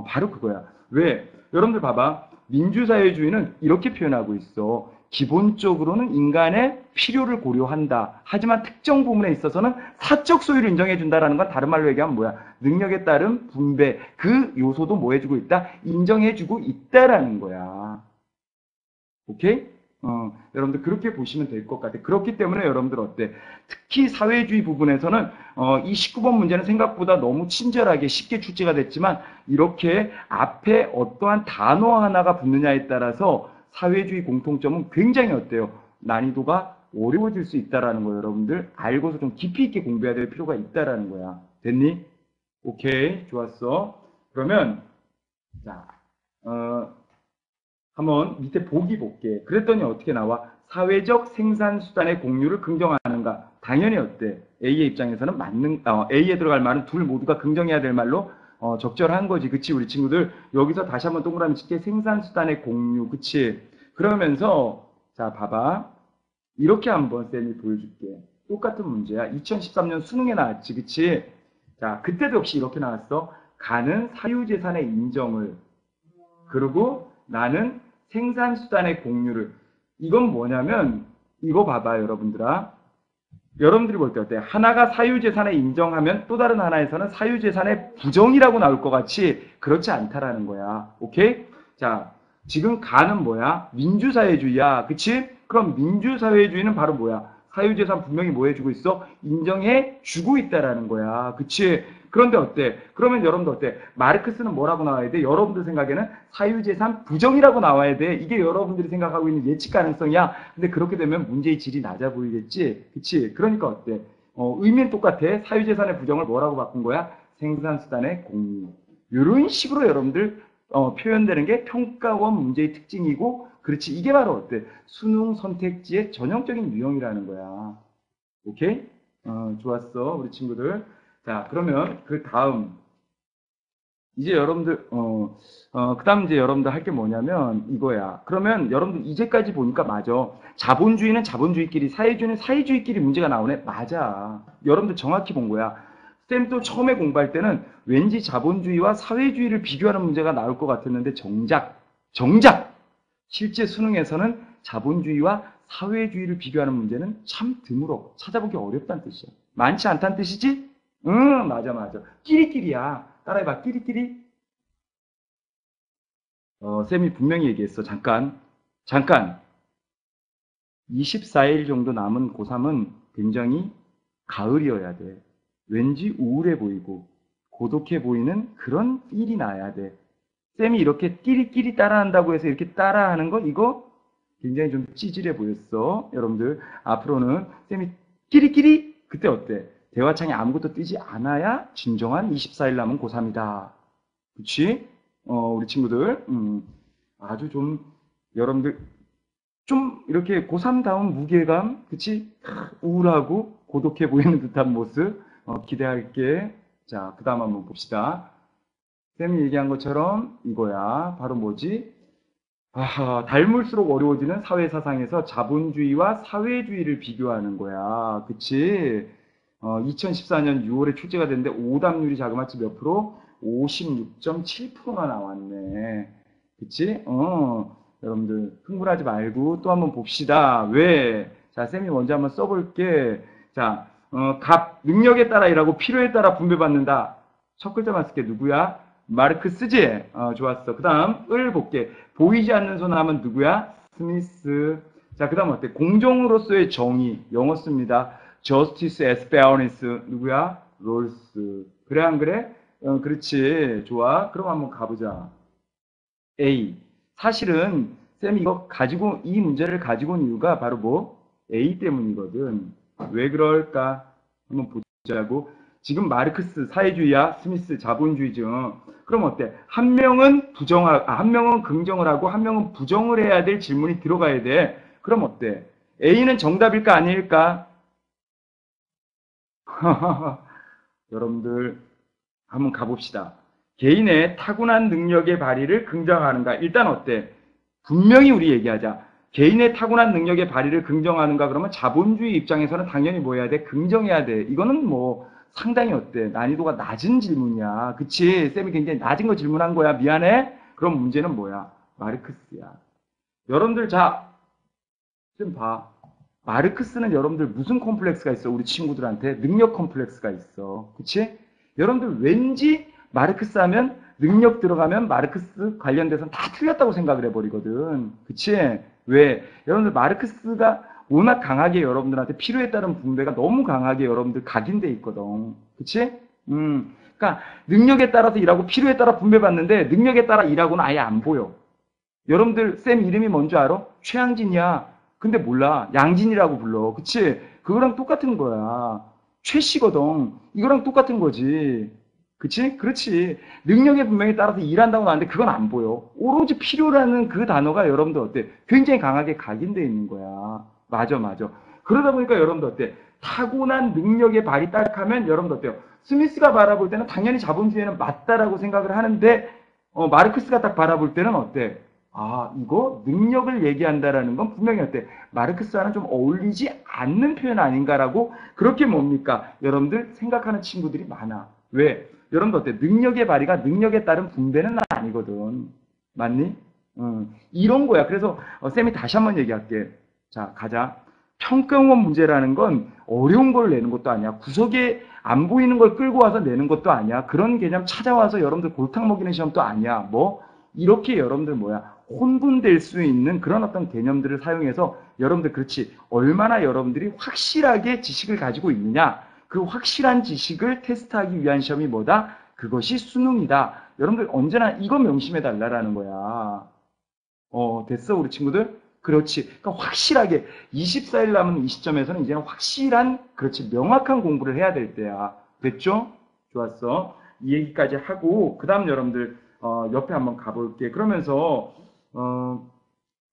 바로 그거야. 왜? 여러분들 봐봐. 민주사회주의는 이렇게 표현하고 있어. 기본적으로는 인간의 필요를 고려한다. 하지만 특정 부분에 있어서는 사적 소유를 인정해준다라는 건 다른 말로 얘기하면 뭐야? 능력에 따른 분배. 그 요소도 뭐 해주고 있다? 인정해주고 있다라는 거야. 오케이? 여러분들 그렇게 보시면 될 것 같아요. 그렇기 때문에 여러분들 어때? 특히 사회주의 부분에서는 이 19번 문제는 생각보다 너무 친절하게 쉽게 출제가 됐지만 이렇게 앞에 어떠한 단어 하나가 붙느냐에 따라서 사회주의 공통점은 굉장히 어때요? 난이도가 어려워질 수 있다라는 거 여러분들 알고서 좀 깊이 있게 공부해야 될 필요가 있다라는 거야. 됐니? 오케이, 좋았어. 그러면 자, 한번 밑에 보기 볼게. 그랬더니 어떻게 나와? 사회적 생산수단의 공유를 긍정하는가? 당연히 어때? A의 입장에서는 A에 들어갈 말은 둘 모두가 긍정해야 될 말로 적절한 거지. 그치? 우리 친구들. 여기서 다시 한번 동그라미 칠게. 생산수단의 공유. 그치? 그러면서, 자, 봐봐. 이렇게 한번 쌤이 보여줄게. 똑같은 문제야. 2013년 수능에 나왔지. 그치? 자, 그때도 역시 이렇게 나왔어. 가는 사유재산의 인정을. 그리고 나는 생산수단의 공유를. 이건 뭐냐면 이거 봐봐 여러분들아. 여러분들이 볼 때 어때? 하나가 사유재산에 인정하면 또 다른 하나에서는 사유재산의 부정이라고 나올 것 같이 그렇지 않다라는 거야. 오케이? 자, 지금 가는 뭐야? 민주사회주의야. 그치? 그럼 민주사회주의는 바로 뭐야? 사유재산 분명히 뭐 해주고 있어? 인정해 주고 있다라는 거야. 그치? 그런데 어때? 그러면 여러분들 어때? 마르크스는 뭐라고 나와야 돼? 여러분들 생각에는 사유재산 부정이라고 나와야 돼. 이게 여러분들이 생각하고 있는 예측 가능성이야. 근데 그렇게 되면 문제의 질이 낮아 보이겠지? 그치? 그러니까 어때? 의미는 똑같아. 사유재산의 부정을 뭐라고 바꾼 거야? 생산수단의 공유. 이런 식으로 여러분들 표현되는 게 평가원 문제의 특징이고, 그렇지. 이게 바로 어때? 수능 선택지의 전형적인 유형이라는 거야. 오케이? 좋았어. 우리 친구들. 자, 그러면 그 다음. 이제 여러분들, 그 다음 이제 여러분들 할 게 뭐냐면 이거야. 그러면 여러분들 이제까지 보니까 맞아. 자본주의는 자본주의끼리, 사회주의는 사회주의끼리 문제가 나오네? 맞아. 여러분들 정확히 본 거야. 쌤도 처음에 공부할 때는 왠지 자본주의와 사회주의를 비교하는 문제가 나올 것 같았는데 정작 실제 수능에서는 자본주의와 사회주의를 비교하는 문제는 참 드물어. 찾아보기 어렵다는 뜻이야. 많지 않다는 뜻이지? 응, 맞아. 끼리끼리야. 따라해봐, 끼리끼리. 쌤이 분명히 얘기했어. 잠깐. 24일 정도 남은 고3은 굉장히 가을이어야 돼. 왠지 우울해 보이고 고독해 보이는 그런 필이 나야 돼. 쌤이 이렇게 끼리끼리 따라한다고 해서 이렇게 따라하는 거 이거 굉장히 좀 찌질해 보였어. 여러분들 앞으로는 쌤이 끼리끼리 그때 어때? 대화창에 아무것도 뜨지 않아야 진정한 24일 남은 고3이다. 그치? 우리 친구들 아주 좀 여러분들 좀 이렇게 고3다운 무게감, 그치? 우울하고 고독해 보이는 듯한 모습 기대할게. 자, 그 다음 한번 봅시다. 쌤이 얘기한 것처럼 이거야. 바로 뭐지? 닮을수록 어려워지는 사회사상에서 자본주의와 사회주의를 비교하는 거야. 그치? 2014년 6월에 출제가 됐는데 오답률이 자그마치 몇 프로? 56.7%가 나왔네. 그치? 여러분들 흥분하지 말고 또 한번 봅시다. 왜? 자, 쌤이 먼저 한번 써볼게. 자, 능력에 따라 일하고 필요에 따라 분배받는다. 첫 글자만 쓸게. 누구야? 마르크스지? 좋았어. 그 다음, 을 볼게. 보이지 않는 손 하면 누구야? 스미스. 자, 그 다음 어때? 공정으로서의 정의. 영어 씁니다. justice as fairness. 누구야? 롤스. 그래, 안 그래? 그렇지. 좋아. 그럼 한번 가보자. A. 사실은, 쌤이 이 문제를 가지고 온 이유가 바로 뭐? A 때문이거든. 왜 그럴까? 한번 보자고. 지금 마르크스 사회주의야, 스미스 자본주의죠. 그럼 어때? 한 명은 한 명은 긍정을 하고 한 명은 부정을 해야 될 질문이 들어가야 돼. 그럼 어때? A는 정답일까 아닐까? 여러분들 한번 가봅시다. 개인의 타고난 능력의 발휘를 긍정하는가? 일단 어때? 분명히 우리 얘기하자. 개인의 타고난 능력의 발휘를 긍정하는가? 그러면 자본주의 입장에서는 당연히 뭐 해야 돼? 긍정해야 돼. 이거는 뭐 상당히 어때? 난이도가 낮은 질문이야. 그치? 쌤이 굉장히 낮은 거 질문한 거야. 미안해? 그럼 문제는 뭐야? 마르크스야. 여러분들 자, 좀 봐. 마르크스는 여러분들 무슨 콤플렉스가 있어? 우리 친구들한테 능력 콤플렉스가 있어. 그치? 여러분들 왠지 마르크스 하면 능력 들어가면 마르크스 관련돼서는 다 틀렸다고 생각을 해버리거든. 그치? 왜? 여러분들 마르크스가 워낙 강하게 여러분들한테 필요에 따른 분배가 너무 강하게 여러분들 각인돼 있거든. 그치? 그러니까 능력에 따라서 일하고 필요에 따라 분배받는데 능력에 따라 일하고는 아예 안 보여. 여러분들 쌤 이름이 뭔지 알아? 최양진이야. 근데 몰라. 양진이라고 불러. 그치? 그거랑 똑같은 거야. 최씨거든. 이거랑 똑같은 거지. 그치? 그렇지. 능력의 분명히 따라서 일한다고 하는데 그건 안 보여. 오로지 필요라는 그 단어가 여러분들 어때? 굉장히 강하게 각인되어 있는 거야. 맞아, 맞아. 그러다 보니까 여러분들 어때? 타고난 능력의 발이 딱 하면 여러분들 어때요? 스미스가 바라볼 때는 당연히 자본주의는 맞다라고 생각을 하는데, 마르크스가 딱 바라볼 때는 어때? 이거 능력을 얘기한다라는 건 분명히 어때? 마르크스와는 좀 어울리지 않는 표현 아닌가라고 그렇게 뭡니까? 여러분들 생각하는 친구들이 많아. 왜? 여러분들 어때? 능력의 발휘가 능력에 따른 분배는 아니거든. 맞니? 이런 거야. 그래서 쌤이 다시 한번 얘기할게. 자, 가자. 평가원 문제라는 건 어려운 걸 내는 것도 아니야. 구석에 안 보이는 걸 끌고 와서 내는 것도 아니야. 그런 개념 찾아와서 여러분들 골탕 먹이는 시험도 아니야. 이렇게 여러분들 혼돈될 수 있는 그런 어떤 개념들을 사용해서 여러분들 그렇지. 얼마나 여러분들이 확실하게 지식을 가지고 있느냐. 그 확실한 지식을 테스트하기 위한 시험이 뭐다? 그것이 수능이다. 여러분들 언제나 이거 명심해 달라라는 거야. 됐어 우리 친구들? 그렇지. 그러니까 확실하게 24일 남은 이 시점에서는 이제는 확실한 그렇지 명확한 공부를 해야 될 때야. 됐죠? 좋았어. 이 얘기까지 하고 그 다음 여러분들 옆에 한번 가볼게. 그러면서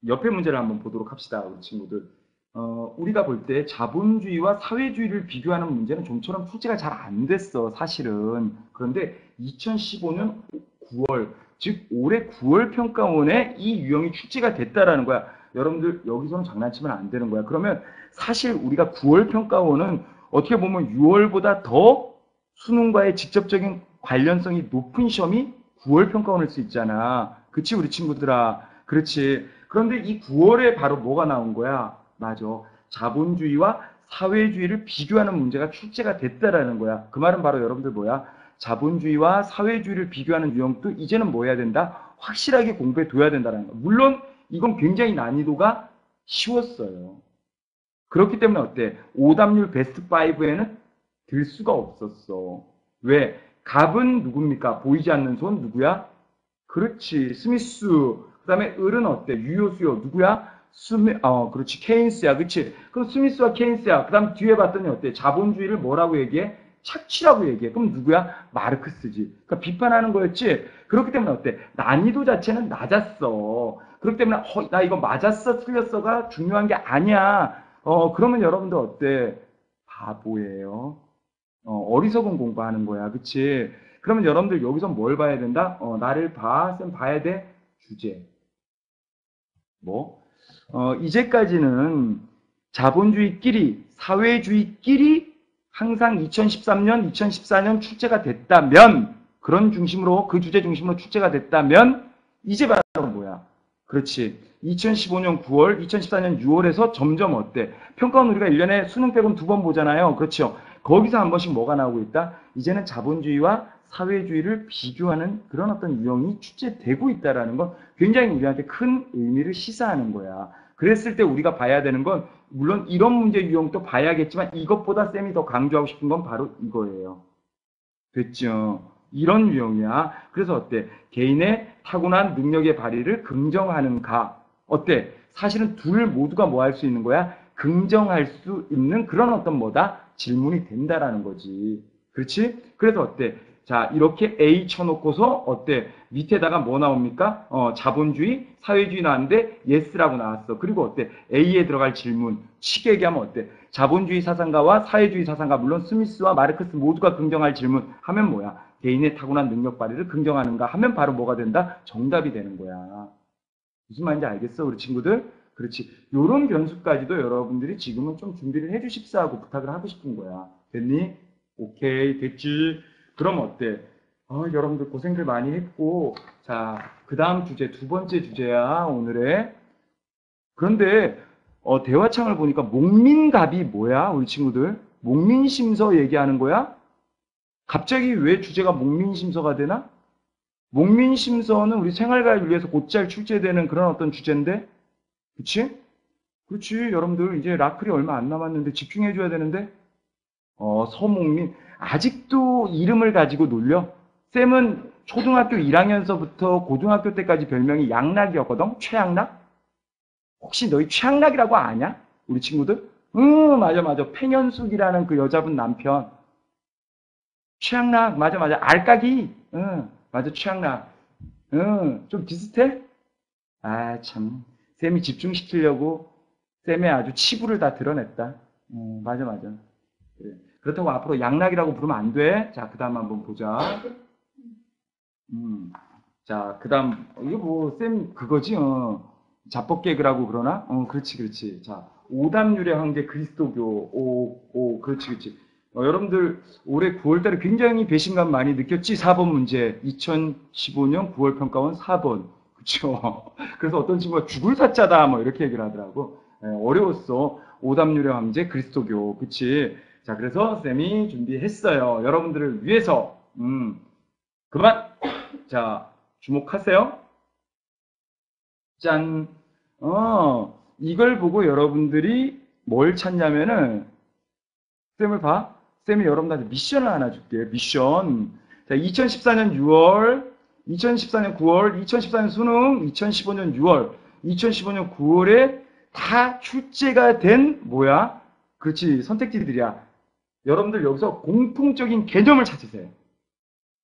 옆에 문제를 한번 보도록 합시다. 우리 친구들. 우리가 볼 때 자본주의와 사회주의를 비교하는 문제는 좀처럼 출제가 잘 안 됐어, 사실은. 그런데 2015년 9월, 즉 올해 9월 평가원에 이 유형이 출제가 됐다라는 거야. 여러분들 여기서는 장난치면 안 되는 거야. 그러면 사실 우리가 9월 평가원은 어떻게 보면 6월보다 더 수능과의 직접적인 관련성이 높은 시험이 9월 평가원일 수 있잖아. 그치 우리 친구들아. 그렇지. 그런데 이 9월에 바로 뭐가 나온 거야? 맞아. 자본주의와 사회주의를 비교하는 문제가 출제가 됐다라는 거야. 그 말은 바로 여러분들 뭐야? 자본주의와 사회주의를 비교하는 유형도 이제는 뭐 해야 된다? 확실하게 공부해 둬야 된다는 거야. 물론 이건 굉장히 난이도가 쉬웠어요. 그렇기 때문에 어때? 오답률 베스트 5에는 들 수가 없었어. 왜? 갑은 누굽니까? 보이지 않는 손 누구야? 그렇지. 스미스. 그 다음에 을은 어때? 유효, 수요. 누구야? 그렇지. 케인스야. 그렇지. 그럼 스미스와 케인스야. 그 다음 뒤에 봤더니 어때? 자본주의를 뭐라고 얘기해? 착취라고 얘기해. 그럼 누구야? 마르크스지. 그러니까 비판하는 거였지. 그렇기 때문에 어때? 난이도 자체는 낮았어. 그렇기 때문에 나 이거 맞았어, 틀렸어가 중요한 게 아니야. 그러면 여러분들 어때? 바보예요. 어리석은 공부하는 거야. 그치? 그러면 여러분들 여기서 뭘 봐야 된다? 나를 봐. 쌤 봐야 돼? 주제. 뭐? 이제까지는 자본주의끼리, 사회주의끼리 항상 2013년, 2014년 출제가 됐다면, 그런 중심으로, 그 주제 중심으로 출제가 됐다면, 이제 바로 뭐야? 그렇지. 2015년 9월, 2014년 6월에서 점점 어때? 평가원 우리가 1년에 수능 빼곤 2번 보잖아요. 그렇죠. 거기서 한 번씩 뭐가 나오고 있다? 이제는 자본주의와 사회주의를 비교하는 그런 어떤 유형이 출제되고 있다는 건 굉장히 우리한테 큰 의미를 시사하는 거야. 그랬을 때 우리가 봐야 되는 건 물론 이런 문제 유형도 봐야겠지만 이것보다 쌤이 더 강조하고 싶은 건 바로 이거예요. 됐죠? 이런 유형이야. 그래서 어때? 개인의 타고난 능력의 발휘를 긍정하는가? 어때? 사실은 둘 모두가 뭐 할 수 있는 거야? 긍정할 수 있는 그런 어떤 뭐다? 질문이 된다라는 거지. 그렇지? 그래서 어때? 자, 이렇게 A 쳐놓고서 어때? 밑에다가 뭐 나옵니까? 자본주의, 사회주의 나왔는데 yes라고 나왔어. 그리고 어때? A에 들어갈 질문. 쉽게 얘기하면 어때? 자본주의 사상가와 사회주의 사상가, 물론 스미스와 마르크스 모두가 긍정할 질문 하면 뭐야? 개인의 타고난 능력 발휘를 긍정하는가 하면 바로 뭐가 된다? 정답이 되는 거야. 무슨 말인지 알겠어, 우리 친구들? 그렇지. 요런 변수까지도 여러분들이 지금은 좀 준비를 해주십사 하고 부탁을 하고 싶은 거야. 됐니? 오케이, 됐지? 그럼 어때? 여러분들 고생들 많이 했고, 자, 그 다음 주제, 두 번째 주제야, 오늘의. 그런데, 대화창을 보니까 목민갑이 뭐야, 우리 친구들? 목민심서 얘기하는 거야? 갑자기 왜 주제가 목민심서가 되나? 목민심서는 우리 생활과를 위해서 곧잘 출제되는 그런 어떤 주제인데, 그치? 그렇지. 여러분들 이제 라클이 얼마 안 남았는데 집중해줘야 되는데, 서목민. 아직도 이름을 가지고 놀려? 쌤은 초등학교 1학년서부터 고등학교 때까지 별명이 양락이었거든? 최양락? 혹시 너희 최양락이라고 아냐? 우리 친구들? 응, 맞아, 맞아. 팽현숙이라는 그 여자분 남편. 최양락, 맞아, 맞아. 알까기? 응, 맞아, 최양락. 응, 좀 비슷해? 아, 참. 쌤이 집중시키려고 쌤의 아주 치부를 다 드러냈다. 맞아, 맞아. 그래. 그렇다고 앞으로 양락이라고 부르면 안 돼. 자, 그 다음 한번 보자. 자, 그 다음, 이거 뭐, 쌤, 그거지, 자뻑 개그라고 그러나? 그렇지, 그렇지. 자, 오답률의 황제 그리스도교. 그렇지, 그렇지. 여러분들, 올해 9월달에 굉장히 배신감 많이 느꼈지? 4번 문제. 2015년 9월 평가원 4번. 그쵸. 그래서 어떤 친구가 죽을 사자다, 뭐, 이렇게 얘기를 하더라고. 어려웠어. 오답률의 황제 그리스도교. 그치. 자, 그래서 쌤이 준비했어요. 여러분들을 위해서. 그만! 자, 주목하세요. 짠. 이걸 보고 여러분들이 뭘 찾냐면은, 쌤을 봐. 쌤이 여러분들한테 미션을 하나 줄게요. 미션. 자, 2014년 6월, 2014년 9월, 2014년 수능, 2015년 6월, 2015년 9월에 다 출제가 된, 뭐야? 그렇지, 선택지들이야. 여러분들 여기서 공통적인 개념을 찾으세요.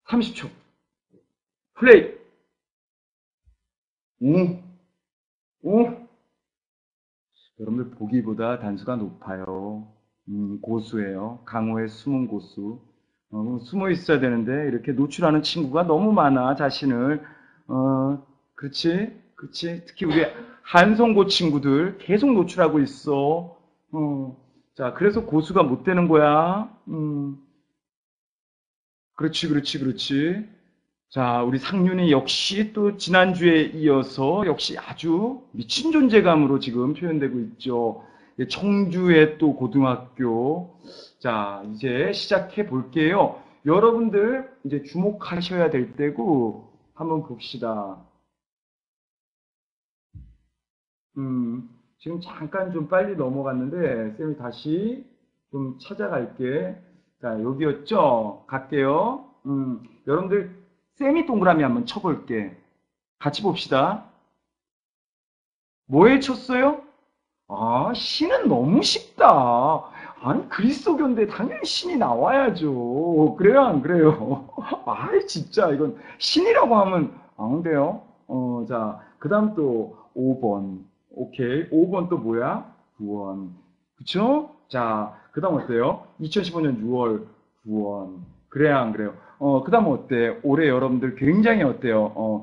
30초. 플레이. 오, 오. 여러분들 보기보다 단수가 높아요. 고수예요. 강호의 숨은 고수. 숨어 있어야 되는데 이렇게 노출하는 친구가 너무 많아, 자신을. 그렇지, 그렇지. 특히 우리 한성고 친구들 계속 노출하고 있어. 자, 그래서 고수가 못 되는 거야. 그렇지, 그렇지, 그렇지. 자, 우리 상윤이 역시 또 지난주에 이어서 역시 아주 미친 존재감으로 지금 표현되고 있죠. 예, 청주의 또 고등학교. 자, 이제 시작해 볼게요. 여러분들 이제 주목하셔야 될 때고 한번 봅시다. 지금 잠깐 좀 빨리 넘어갔는데 쌤이 다시 좀 찾아갈게. 자, 여기였죠? 갈게요. 여러분들 쌤이 동그라미 한번 쳐볼게. 같이 봅시다. 뭐에 쳤어요? 아, 신은 너무 쉽다. 아니, 그리스도교인데 당연히 신이 나와야죠. 그래요, 안 그래요? 아이, 진짜, 이건 신이라고 하면 안 돼요. 자, 그 다음 또 5번. 오케이. 5번 또 뭐야? 구원. 그쵸? 자, 그 다음 어때요? 2015년 6월 구원. 그래야 안 그래요? 그 다음 어때? 올해 여러분들 굉장히 어때요?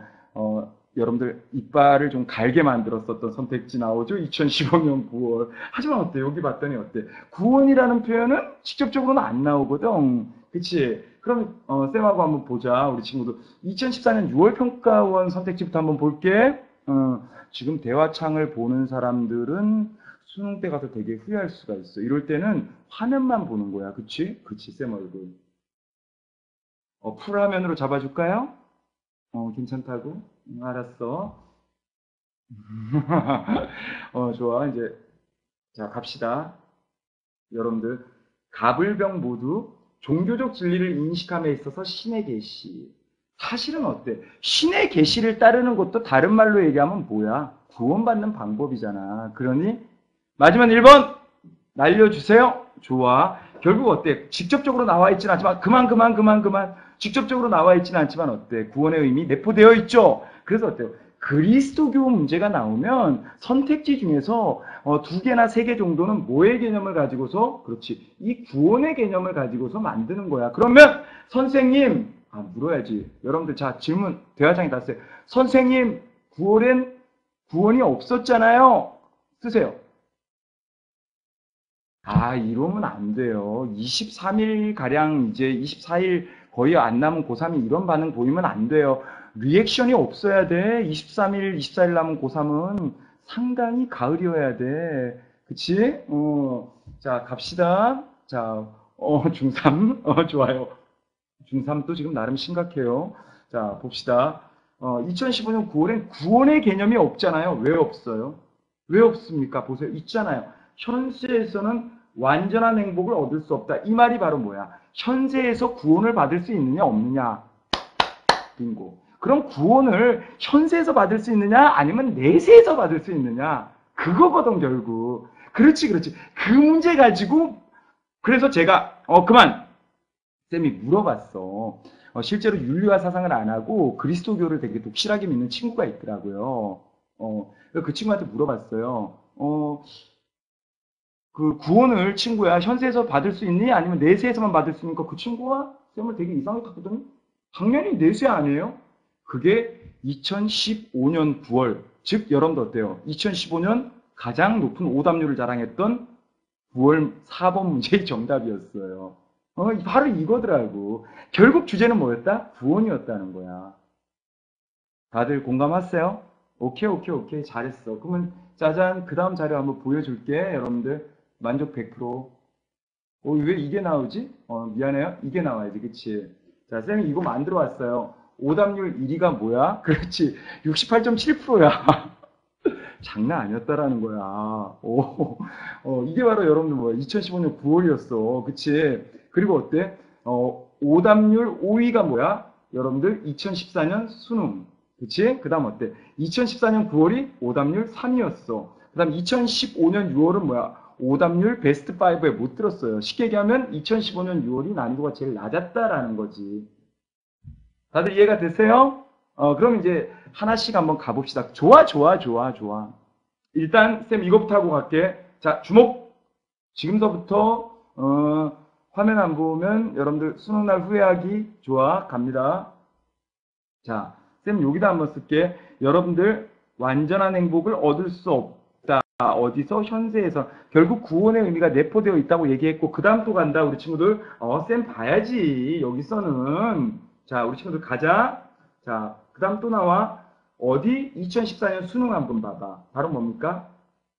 여러분들 이빨을 좀 갈게 만들었었던 선택지 나오죠? 2015년 9월. 하지만 어때? 여기 봤더니 어때? 구원이라는 표현은 직접적으로는 안 나오거든. 그치? 그럼 쌤하고 한번 보자. 우리 친구도 2014년 6월 평가원 선택지부터 한번 볼게. 지금 대화창을 보는 사람들은 수능 때 가서 되게 후회할 수가 있어. 이럴 때는 화면만 보는 거야. 그치? 그치, 쌤 얼굴. 풀화면으로 잡아줄까요? 괜찮다고? 알았어. 좋아. 이제, 자, 갑시다. 여러분들, 갑을병 모두 종교적 진리를 인식함에 있어서 신의 계시. 사실은 어때? 신의 계시를 따르는 것도 다른 말로 얘기하면 뭐야? 구원받는 방법이잖아. 그러니, 마지막 1번! 날려주세요. 좋아. 결국 어때? 직접적으로 나와 있지는 않지만, 그만. 직접적으로 나와 있지는 않지만 어때? 구원의 의미 내포되어 있죠? 그래서 어때요? 그리스도교 문제가 나오면 선택지 중에서 두 개나 세 개 정도는 뭐의 개념을 가지고서, 그렇지, 이 구원의 개념을 가지고서 만드는 거야. 그러면 선생님, 물어야지. 여러분들, 자, 질문 대화장에 놨어요. 선생님, 구원이 없었잖아요. 쓰세요. 이러면 안 돼요. 23일 가량, 이제 24일 거의 안 남은 고3이 이런 반응 보이면 안 돼요. 리액션이 없어야 돼. 23일, 24일 남은 고3은 상당히 가을이어야 돼. 그치? 자, 갑시다. 자, 중3. 좋아요. 중3도 지금 나름 심각해요. 자, 봅시다. 2015년 9월엔 구원의 개념이 없잖아요. 왜 없어요? 왜 없습니까? 보세요. 있잖아요. 현세에서는 완전한 행복을 얻을 수 없다. 이 말이 바로 뭐야? 현세에서 구원을 받을 수 있느냐, 없느냐? 빙고. 그럼 구원을 현세에서 받을 수 있느냐, 아니면 내세에서 받을 수 있느냐? 그거거든, 결국. 그렇지. 그 문제 가지고, 그래서 제가, 그만! 쌤이 물어봤어. 실제로 윤리와 사상을 안 하고 그리스도교를 되게 독실하게 믿는 친구가 있더라고요. 그 친구한테 물어봤어요. 그 구원을 친구야 현세에서 받을 수 있니? 아니면 내세에서만 받을 수 있니까 그 친구가 쌤을 되게 이상하게 봤거든요. 당연히 내세 아니에요? 그게 2015년 9월, 즉 여러분들 어때요? 2015년 가장 높은 오답률을 자랑했던 9월 4번 문제의 정답이었어요. 바로 이거더라고. 결국 주제는 뭐였다? 구원이었다는 거야. 다들 공감하세요? 오케이. 잘했어. 그러면 짜잔, 그 다음 자료 한번 보여줄게. 여러분들 만족 100%. 왜 이게 나오지? 미안해요. 이게 나와야지. 그치? 자, 쌤이 이거 만들어 왔어요. 오답률 1위가 뭐야? 그렇지. 68.7%야. 장난 아니었다라는 거야. 이게 바로 여러분들 뭐야. 2015년 9월이었어. 그치? 그리고 어때? 오답률 5위가 뭐야? 여러분들 2014년 수능. 그치? 그 다음 어때? 2014년 9월이 오답률 3위였어. 그 다음 2015년 6월은 뭐야? 오답률 베스트 5에 못 들었어요. 쉽게 얘기하면 2015년 6월이 난이도가 제일 낮았다라는 거지. 다들 이해가 되세요? 그럼 이제 하나씩 한번 가봅시다. 좋아. 일단 쌤 이거부터 하고 갈게. 자, 주목. 지금서부터 화면 안 보면 여러분들 수능날 후회하기. 좋아, 갑니다. 자, 쌤 여기다 한번 쓸게. 여러분들 완전한 행복을 얻을 수 없다. 어디서? 현세에서. 결국 구원의 의미가 내포되어 있다고 얘기했고 그 다음 또 간다. 우리 친구들. 쌤 봐야지. 여기서는. 자, 우리 친구들 가자. 자, 그 다음 또 나와. 어디? 2014년 수능 한번 봐봐. 바로 뭡니까?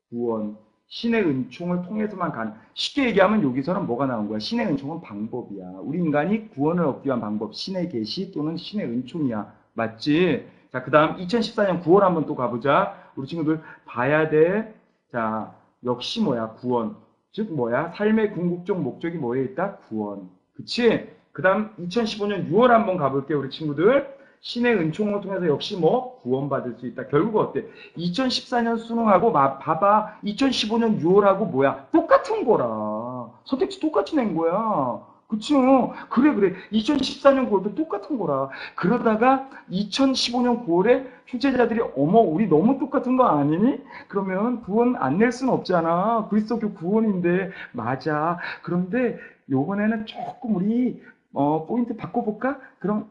구원. 신의 은총을 통해서만 가는. 쉽게 얘기하면 여기서는 뭐가 나온 거야? 신의 은총은 방법이야. 우리 인간이 구원을 얻기 위한 방법. 신의 계시 또는 신의 은총이야. 맞지? 자, 그 다음 2014년 9월 한번 또 가보자. 우리 친구들 봐야 돼. 자, 역시 뭐야? 구원. 즉 뭐야? 삶의 궁극적 목적이 뭐에 있다? 구원. 그치? 그 다음 2015년 6월 한번 가볼게 우리 친구들. 신의 은총을 통해서 역시 뭐 구원받을 수 있다. 결국 어때? 2014년 수능하고 봐봐. 2015년 6월하고 뭐야? 똑같은 거라. 선택지 똑같이 낸 거야. 그치? 그래. 2014년 9월도 똑같은 거라. 그러다가 2015년 9월에 출제자들이 어머 우리 너무 똑같은 거 아니니? 그러면 구원 안 낼 수는 없잖아. 그리스도교 구원인데 맞아. 그런데 요번에는 조금 우리 포인트 바꿔볼까? 그럼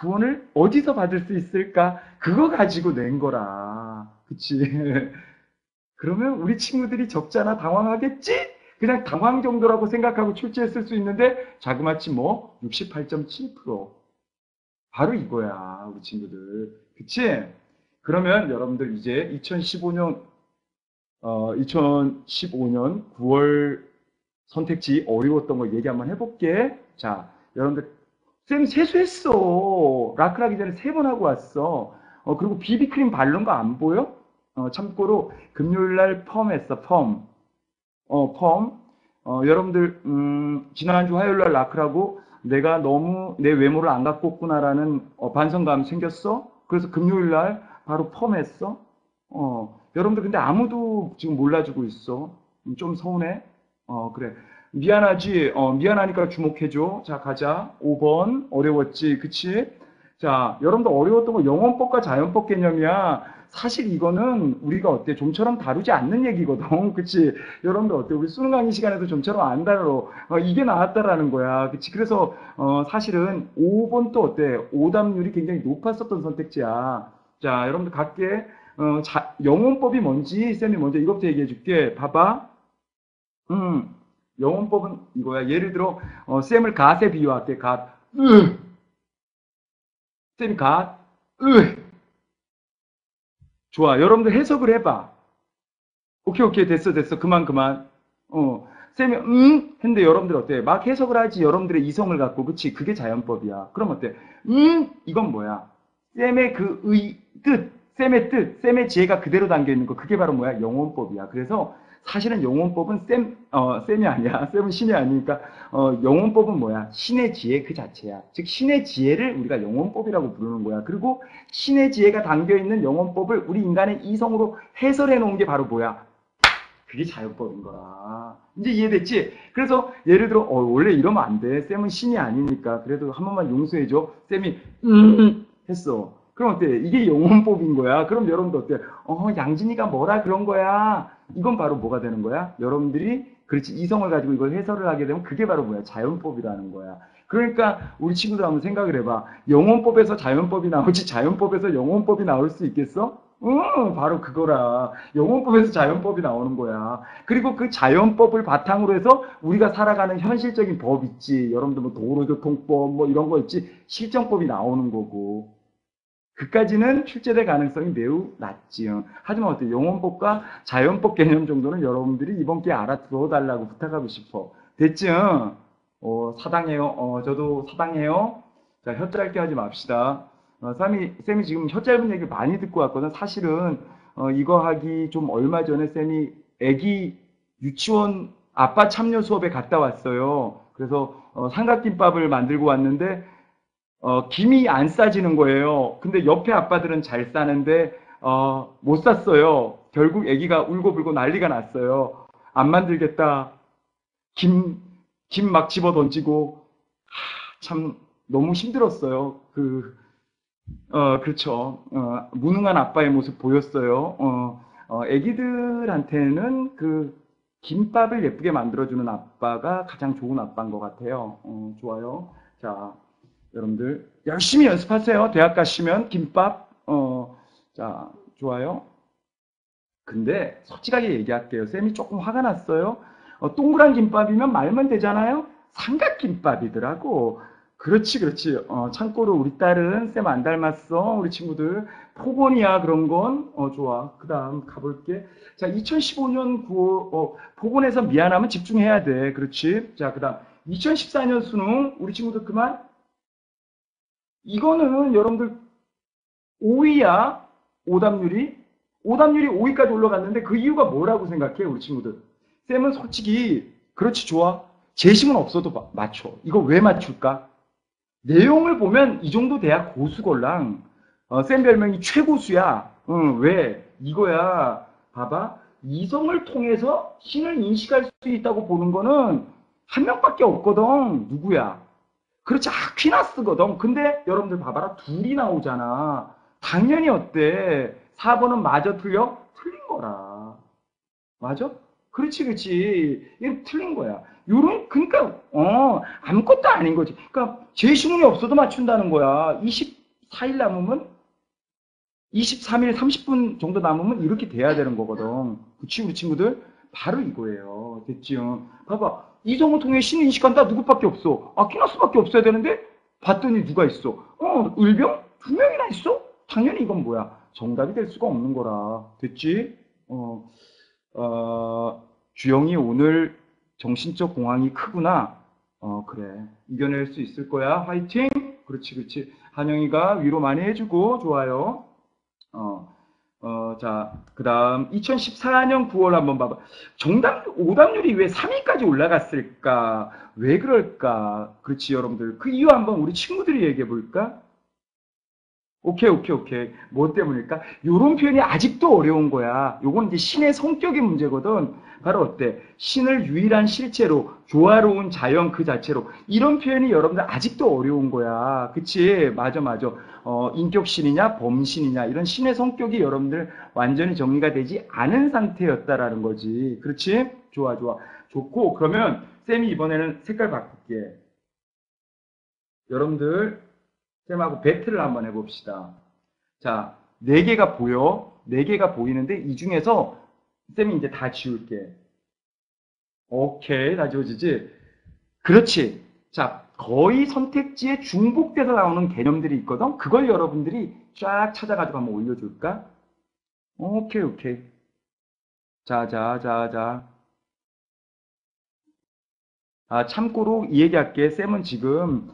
구원을 어디서 받을 수 있을까? 그거 가지고 낸 거라. 그치? 그러면 우리 친구들이 적잖아. 당황하겠지? 그냥 당황 정도라고 생각하고 출제했을 수 있는데 자그마치 뭐 68.7%. 바로 이거야. 우리 친구들. 그치? 그러면 여러분들 이제 2015년 9월 선택지 어려웠던 거 얘기 한번 해볼게. 자, 여러분들 쌤 세수했어. 라크라기 전에 3번 하고 왔어. 그리고 비비크림 바른 거 안 보여? 참고로 금요일날 펌 했어. 펌. 펌. 여러분들 지난주 화요일날 라크라고 내가 너무 내 외모를 안 갖고 있구나라는 반성감 생겼어. 그래서 금요일날 바로 펌 했어. 여러분들 근데 아무도 지금 몰라주고 있어. 좀 서운해. 그래. 미안하지? 미안하니까 주목해줘. 자, 가자. 5번. 어려웠지? 그치? 자, 여러분들 어려웠던 거 영원법과 자연법 개념이야. 사실 이거는 우리가 어때? 좀처럼 다루지 않는 얘기거든. 그치? 여러분들 어때? 우리 수능 강의 시간에도 좀처럼 안 다뤄. 이게 나왔다라는 거야. 그치? 그래서, 사실은 5번 또 어때? 오답률이 굉장히 높았었던 선택지야. 자, 여러분들 갈게. 영원법이 뭔지, 쌤이 먼저 이것부터 얘기해 줄게. 봐봐. 영원법은 이거야. 예를 들어 쌤을 갓에 비유할게. 갓. 쌤이 갓. 좋아. 여러분들 해석을 해봐. 오케이. 됐어. 그만. 쌤이 했는데 여러분들 어때? 막 해석을 하지. 여러분들의 이성을 갖고. 그치? 그게 자연법이야. 그럼 어때? 이건 뭐야? 쌤의 뜻. 쌤의 뜻. 쌤의 지혜가 그대로 담겨 있는 거. 그게 바로 뭐야? 영원법이야. 그래서 사실은 영혼법은 쌤이 아니야. 쌤은 신이 아니니까, 영혼법은 뭐야? 신의 지혜 그 자체야. 즉, 신의 지혜를 우리가 영혼법이라고 부르는 거야. 그리고 신의 지혜가 담겨있는 영혼법을 우리 인간의 이성으로 해설해 놓은 게 바로 뭐야? 그게 자연법인 거라. 이제 이해됐지? 그래서 예를 들어, 원래 이러면 안 돼. 쌤은 신이 아니니까. 그래도 한 번만 용서해줘. 쌤이, 했어. 그럼 어때? 이게 영혼법인 거야. 그럼 여러분들 어때? 양진이가 뭐라 그런 거야? 이건 바로 뭐가 되는 거야? 여러분들이 그렇지 이성을 가지고 이걸 해설을 하게 되면 그게 바로 뭐야? 자연법이라는 거야. 그러니까 우리 친구들 한번 생각을 해봐. 영혼법에서 자연법이 나오지 자연법에서 영혼법이 나올 수 있겠어? 바로 그거라. 영혼법에서 자연법이 나오는 거야. 그리고 그 자연법을 바탕으로 해서 우리가 살아가는 현실적인 법 있지. 여러분들 뭐 도로교통법 뭐 이런 거 있지. 실정법이 나오는 거고. 그까지는 출제될 가능성이 매우 낮지요. 하지만 어때? 영혼법과 자연법 개념 정도는 여러분들이 이번 기회에 알아들어 달라고 부탁하고 싶어. 됐죠? 사당해요. 저도 사당해요. 자, 혀 짧게 하지 맙시다. 쌤이 지금 혀 짧은 얘기를 많이 듣고 왔거든. 사실은 이거 하기 좀 얼마 전에 쌤이 애기 유치원 아빠 참여 수업에 갔다 왔어요. 그래서 삼각김밥을 만들고 왔는데 김이 안 싸지는 거예요. 근데 옆에 아빠들은 잘 싸는데 못 쌌어요. 결국 아기가 울고불고 난리가 났어요. 안 만들겠다. 김 막 집어 던지고 참 너무 힘들었어요. 그렇죠. 무능한 아빠의 모습 보였어요. 아기들한테는 그 김밥을 예쁘게 만들어주는 아빠가 가장 좋은 아빠인 것 같아요. 좋아요. 자. 여러분들 열심히 연습하세요. 대학 가시면 김밥 자 좋아요. 근데 솔직하게 얘기할게요. 쌤이 조금 화가 났어요. 동그란 김밥이면 말면 되잖아요. 삼각김밥이더라고. 그렇지. 참고로 우리 딸은 쌤 안 닮았어. 우리 친구들 포곤이야 그런 건. 좋아. 그 다음 가볼게. 자 2015년 9월 포곤에서 미안하면 집중해야 돼. 그렇지. 자 그 다음 2014년 수능 우리 친구들 그만. 이거는 여러분들 5위야. 오답률이 5위까지 올라갔는데 그 이유가 뭐라고 생각해 우리 친구들? 쌤은 솔직히 그렇지 좋아. 재심은 없어도 맞춰. 이거 왜 맞출까? 내용을 보면 이 정도 돼야 고수걸랑. 쌤 별명이 최고수야. 왜? 이거야. 봐봐. 이성을 통해서 신을 인식할 수 있다고 보는 거는 한 명밖에 없거든. 누구야? 그렇지. 아퀴나스거든. 근데 여러분들 봐봐라. 둘이 나오잖아. 당연히 어때? 4번은 마저 틀려? 틀린 거라. 맞아? 그렇지, 그렇지. 이건 틀린 거야. 그러니까, 아무것도 아닌 거지. 그러니까, 제시문이 없어도 맞춘다는 거야. 24일 남으면, 23일 30분 정도 남으면 이렇게 돼야 되는 거거든. 그치, 우리 친구들? 바로 이거예요. 됐지요? 봐봐. 이성을 통해 신을 인식한다? 누구밖에 없어? 아퀴나스밖에 없어야 되는데? 봤더니 누가 있어? 을병? 두 명이나 있어? 당연히 이건 뭐야? 정답이 될 수가 없는 거라. 됐지? 주영이 오늘 정신적 공황이 크구나. 그래. 이겨낼 수 있을 거야. 화이팅! 그렇지, 그렇지. 한영이가 위로 많이 해주고, 좋아요. 자, 그 다음, 2014년 9월 한번 봐봐. 오답률이 왜 3위까지 올라갔을까? 왜 그럴까? 그렇지, 여러분들. 그 이유 한번 우리 친구들이 얘기해 볼까? 오케이, 오케이, 오케이. 뭐 때문일까? 요런 표현이 아직도 어려운 거야. 요건 이제 신의 성격의 문제거든. 바로 어때? 신을 유일한 실체로, 조화로운 자연 그 자체로. 이런 표현이 여러분들 아직도 어려운 거야. 그치? 맞아, 맞아. 인격신이냐, 범신이냐, 이런 신의 성격이 여러분들 완전히 정리가 되지 않은 상태였다라는 거지. 그렇지? 좋아, 좋아. 좋고, 그러면 쌤이 이번에는 색깔 바꿀게. 여러분들, 쌤하고 배틀을 한번 해봅시다. 자, 4개가 보여. 4개가 보이는데 이 중에서 쌤이 이제 다 지울게. 오케이, 다 지워지지? 그렇지. 자, 거의 선택지에 중복돼서 나오는 개념들이 있거든? 그걸 여러분들이 쫙 찾아가지고 한번 올려줄까? 오케이, 오케이. 자, 자, 자, 자. 참고로 이 얘기할게. 쌤은 지금,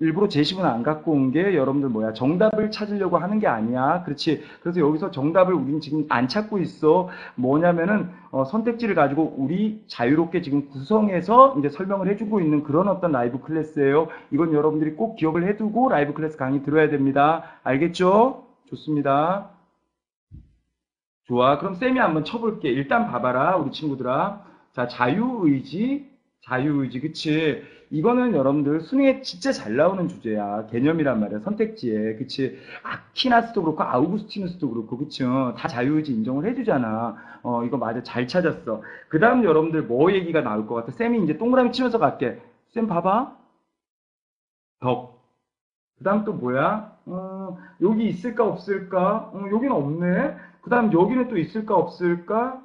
일부러 제시문 안 갖고 온 게 여러분들 뭐야 정답을 찾으려고 하는 게 아니야. 그렇지. 그래서 여기서 정답을 우린 지금 안 찾고 있어. 뭐냐면은 선택지를 가지고 우리 자유롭게 지금 구성해서 이제 설명을 해주고 있는 그런 어떤 라이브 클래스예요. 이건 여러분들이 꼭 기억을 해두고 라이브 클래스 강의 들어야 됩니다. 알겠죠? 좋습니다. 좋아. 그럼 쌤이 한번 쳐볼게. 일단 봐봐라 우리 친구들아. 자, 자유의지, 자유의지, 그치? 이거는 여러분들 수능에 진짜 잘 나오는 주제야. 개념이란 말이야. 선택지에. 그치? 아퀴나스도 그렇고, 아우구스티누스도 그렇고, 그치? 다 자유의지 인정을 해주잖아. 이거 맞아. 잘 찾았어. 그 다음 여러분들 뭐 얘기가 나올 것 같아? 쌤이 이제 동그라미 치면서 갈게. 쌤 봐봐. 덕. 그 다음 또 뭐야? 여기 있을까, 없을까? 여기는 없네. 그 다음 여기는 또 있을까, 없을까?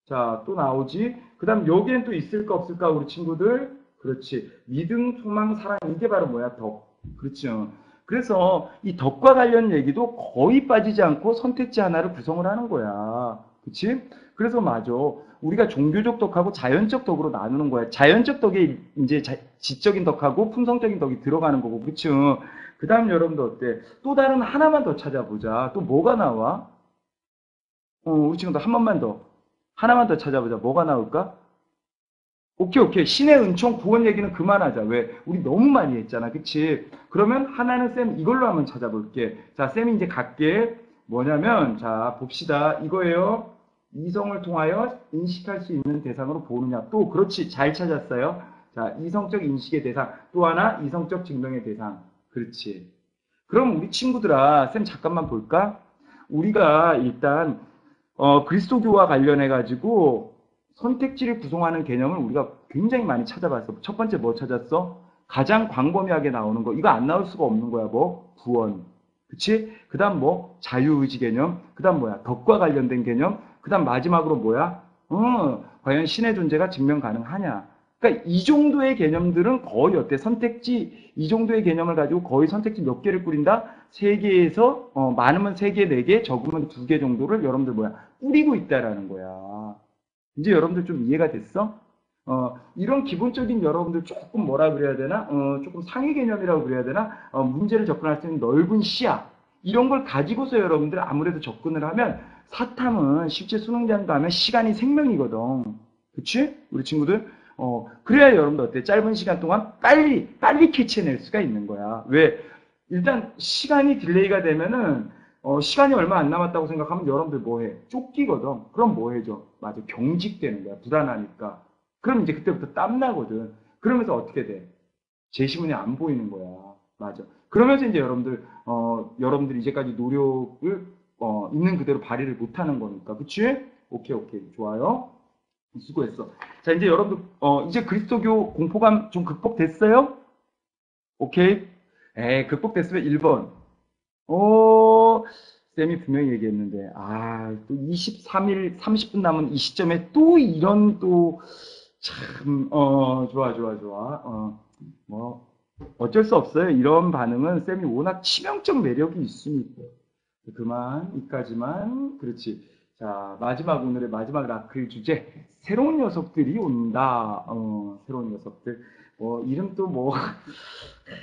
자, 또 나오지. 그 다음 여기엔 또 있을까 없을까 우리 친구들? 그렇지. 믿음, 소망, 사랑 이게 바로 뭐야? 덕. 그렇죠. 그래서 이 덕과 관련 얘기도 거의 빠지지 않고 선택지 하나를 구성을 하는 거야. 그치? 그래서 맞아. 우리가 종교적 덕하고 자연적 덕으로 나누는 거야. 자연적 덕에 이제 지적인 덕하고 품성적인 덕이 들어가는 거고. 그쵸? 그 다음 여러분들 어때? 또 다른 하나만 더 찾아보자. 또 뭐가 나와? 우리 친구들 한 번만 더. 하나만 더 찾아보자. 뭐가 나올까? 오케이, 오케이. 신의 은총 구원 얘기는 그만하자. 왜? 우리 너무 많이 했잖아. 그치? 그러면 하나는 쌤 이걸로 한번 찾아볼게. 자, 쌤이 이제 갈게. 뭐냐면, 자, 봅시다. 이거예요. 이성을 통하여 인식할 수 있는 대상으로 보느냐. 또, 그렇지. 잘 찾았어요. 자, 이성적 인식의 대상. 또 하나, 이성적 증명의 대상. 그렇지. 그럼 우리 친구들아, 쌤 잠깐만 볼까? 우리가 일단, 그리스도교와 관련해가지고 선택지를 구성하는 개념을 우리가 굉장히 많이 찾아봤어. 첫 번째 뭐 찾았어? 가장 광범위하게 나오는 거. 이거 안 나올 수가 없는 거야. 뭐? 구원. 그치? 그 다음 뭐? 자유의지 개념. 그 다음 뭐야? 덕과 관련된 개념. 그 다음 마지막으로 뭐야? 과연 신의 존재가 증명 가능하냐? 그러니까 이 정도의 개념들은 거의 어때? 선택지 이 정도의 개념을 가지고 거의 선택지 몇 개를 꾸린다? 3개에서 많으면 3개, 4개, 적으면 2개 정도를 여러분들 뭐야? 꾸리고 있다라는 거야. 이제 여러분들 좀 이해가 됐어? 이런 기본적인 여러분들 조금 뭐라 그래야 되나? 조금 상위 개념이라고 그래야 되나? 문제를 접근할 수 있는 넓은 시야. 이런 걸 가지고서 여러분들 아무래도 접근을 하면 사탐은 실제 수능장 가면 시간이 생명이거든. 그치? 우리 친구들? 그래야 여러분들 어때? 짧은 시간 동안 빨리 캐치해낼 수가 있는 거야. 왜? 일단 시간이 딜레이가 되면은 시간이 얼마 안 남았다고 생각하면 여러분들 뭐 해? 쫓기거든. 그럼 뭐 해줘? 맞아. 경직되는 거야. 불안하니까. 그럼 이제 그때부터 땀나거든. 그러면서 어떻게 돼? 제시문이 안 보이는 거야. 맞아. 그러면서 이제 여러분들이 이제까지 노력을, 있는 그대로 발휘를 못 하는 거니까. 그치? 오케이, 오케이. 좋아요. 수고했어. 자, 이제 여러분들, 이제 그리스도교 공포감 좀 극복됐어요? 오케이. 극복됐으면 1번. 쌤이 분명히 얘기했는데, 또 23일 30분 남은 이 시점에 또 이런 또, 참, 좋아, 좋아, 좋아. 뭐, 어쩔 수 없어요. 이런 반응은 쌤이 워낙 치명적 매력이 있으니까. 그만, 이까지만. 그렇지. 자, 오늘의 마지막 라클 주제. 새로운 녀석들이 온다. 새로운 녀석들. 이름도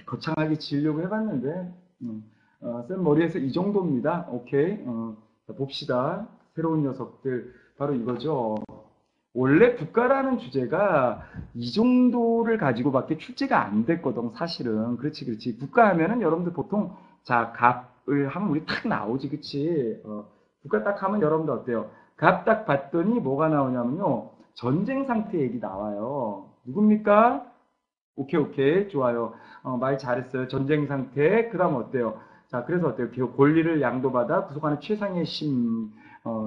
거창하게 지으려고 해봤는데, 쌤 머리에서 이 정도입니다. 오케이. 자, 봅시다. 새로운 녀석들. 바로 이거죠. 원래 국가라는 주제가 이 정도를 가지고밖에 출제가 안 됐거든, 사실은. 그렇지, 그렇지. 국가 하면은 여러분들 보통, 자, 갑을 하면 우리 탁 나오지, 그치? 국가 딱 하면 여러분들 어때요? 갑 딱 봤더니 뭐가 나오냐면요. 전쟁 상태 얘기 나와요. 누굽니까? 오케이, 오케이. 좋아요. 말 잘했어요. 전쟁 상태. 그 다음 어때요? 자, 그래서 어때요? 권리를 양도받아 구속하는 최상의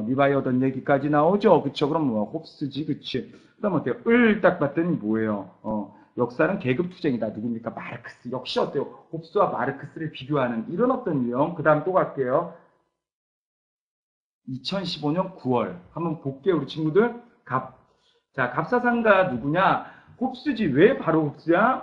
리바이어던 얘기까지 나오죠. 그쵸? 그럼 홉스지, 그치? 그 다음 어때요? 을 딱 봤더니 뭐예요? 역사는 계급투쟁이다. 누굽니까? 마르크스. 역시 어때요? 홉스와 마르크스를 비교하는 이런 어떤 유형. 그 다음 또 갈게요. 2015년 9월. 한번 볼게요, 우리 친구들. 자, 갑사상가 누구냐? 홉스지. 왜 바로 홉스야?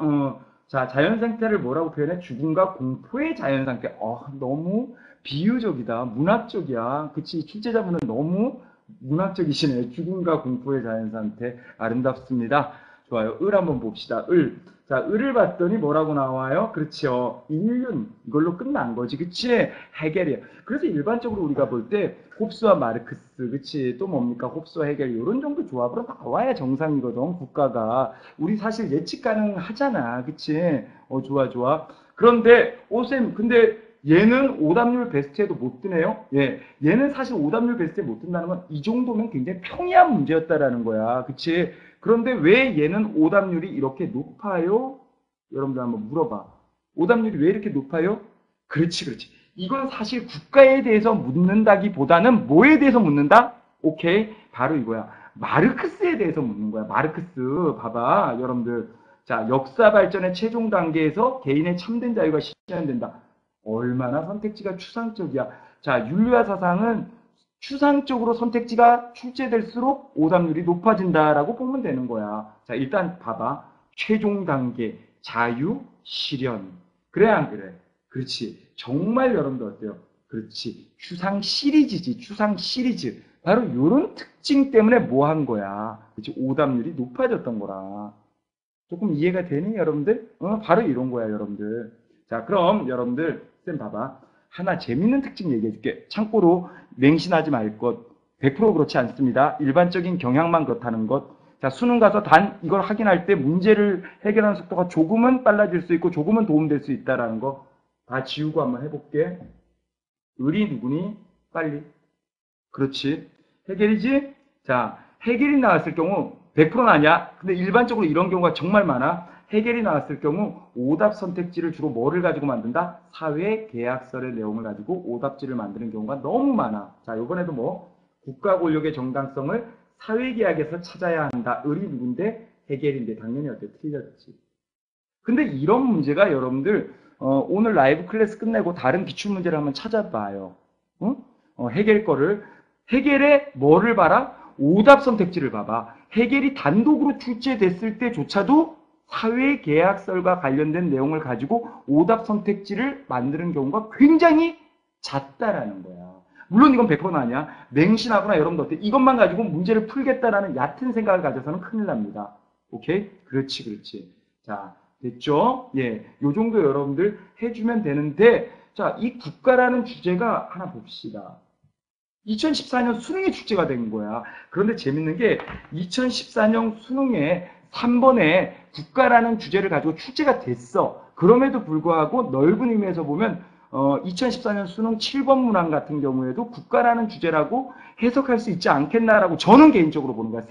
자, 자연상태를 뭐라고 표현해? 죽음과 공포의 자연상태. 너무 비유적이다. 문학적이야. 그치? 출제자분은 너무 문학적이시네. 죽음과 공포의 자연상태. 아름답습니다. 좋아요. 을 한번 봅시다. 자, 을을 봤더니 뭐라고 나와요? 그렇죠. 인륜. 이걸로 끝난 거지. 그치? 해겔이야. 그래서 일반적으로 우리가 볼 때 홉스와 마르크스, 그치? 또 뭡니까? 홉스와 해겔. 이런 정도 조합으로 나와야 정상이거든. 국가가. 우리 사실 예측 가능하잖아. 그치? 좋아, 좋아. 그런데, 쌤, 근데 얘는 오답률 베스트에도 못 드네요? 예. 얘는 사실 오답률 베스트에 못 든다는 건 이 정도면 굉장히 평이한 문제였다라는 거야. 그치? 그런데 왜 얘는 오답률이 이렇게 높아요? 여러분들 한번 물어봐. 오답률이 왜 이렇게 높아요? 그렇지, 그렇지. 이건 사실 국가에 대해서 묻는다기보다는 뭐에 대해서 묻는다? 오케이. 바로 이거야. 마르크스에 대해서 묻는 거야. 마르크스. 봐봐. 여러분들. 자, 역사 발전의 최종 단계에서 개인의 참된 자유가 실현된다. 얼마나 선택지가 추상적이야. 자, 윤리화 사상은 추상적으로 선택지가 출제될수록 오답률이 높아진다라고 보면 되는 거야. 자, 일단 봐봐. 최종 단계, 자유, 실현. 그래, 안 그래? 그렇지. 정말 여러분들 어때요? 그렇지. 추상 시리즈지, 추상 시리즈. 바로 이런 특징 때문에 뭐 한 거야? 그렇지. 오답률이 높아졌던 거라. 조금 이해가 되니, 여러분들? 바로 이런 거야, 여러분들. 자, 그럼 여러분들, 쌤 봐봐. 하나 재밌는 특징 얘기해 줄게. 참고로 맹신하지 말 것. 100% 그렇지 않습니다. 일반적인 경향만 그렇다는 것. 자, 수능 가서 단 이걸 확인할 때 문제를 해결하는 속도가 조금은 빨라질 수 있고 조금은 도움될 수 있다라는 거 다 지우고 한번 해볼게. 을이 누구니? 빨리. 그렇지. 해결이지? 자, 해결이 나왔을 경우 100%는 아니야. 근데 일반적으로 이런 경우가 정말 많아. 해결이 나왔을 경우 오답 선택지를 주로 뭐를 가지고 만든다? 사회 계약설의 내용을 가지고 오답지를 만드는 경우가 너무 많아. 자, 이번에도 국가 권력의 정당성을 사회 계약에서 찾아야 한다. 을이 누군데? 해결인데 당연히 어때? 틀렸지. 근데 이런 문제가 여러분들 오늘 라이브 클래스 끝내고 다른 기출문제를 한번 찾아봐요. 해결 거를. 해결에 뭐를 봐라? 오답 선택지를 봐봐. 해결이 단독으로 출제됐을 때조차도 사회계약설과 관련된 내용을 가지고 오답 선택지를 만드는 경우가 굉장히 잦다라는 거야. 물론 이건 100%는 아니야. 맹신하거나 여러분들 어때? 이것만 가지고 문제를 풀겠다라는 얕은 생각을 가져서는 큰일 납니다. 오케이? 그렇지, 그렇지. 자, 됐죠? 예, 요 정도 여러분들 해주면 되는데, 자, 이 국가라는 주제가 하나 봅시다. 2014년 수능에 출제가 된 거야. 그런데 재밌는 게 2014년 수능에 3번에 국가라는 주제를 가지고 출제가 됐어. 그럼에도 불구하고 넓은 의미에서 보면 2014년 수능 7번 문항 같은 경우에도 국가라는 주제라고 해석할 수 있지 않겠나라고 저는 개인적으로 보는 거야.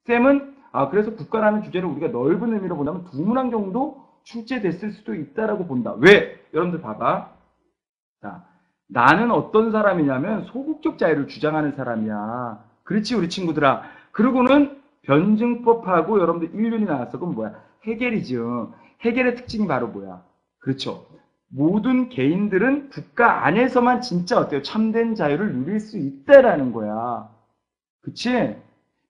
쌤은 그래서 국가라는 주제를 우리가 넓은 의미로 본다면 두 문항 정도 출제됐을 수도 있다라고 본다. 왜? 여러분들 봐봐. 자, 나는 어떤 사람이냐면 소극적 자유를 주장하는 사람이야. 그렇지 우리 친구들아. 그리고는 변증법하고 여러분들 인륜이 나왔어. 그럼 뭐야? 헤겔이죠. 헤겔의 특징이 바로 뭐야? 그렇죠. 모든 개인들은 국가 안에서만 진짜 어때요? 참된 자유를 누릴 수 있다라는 거야. 그치?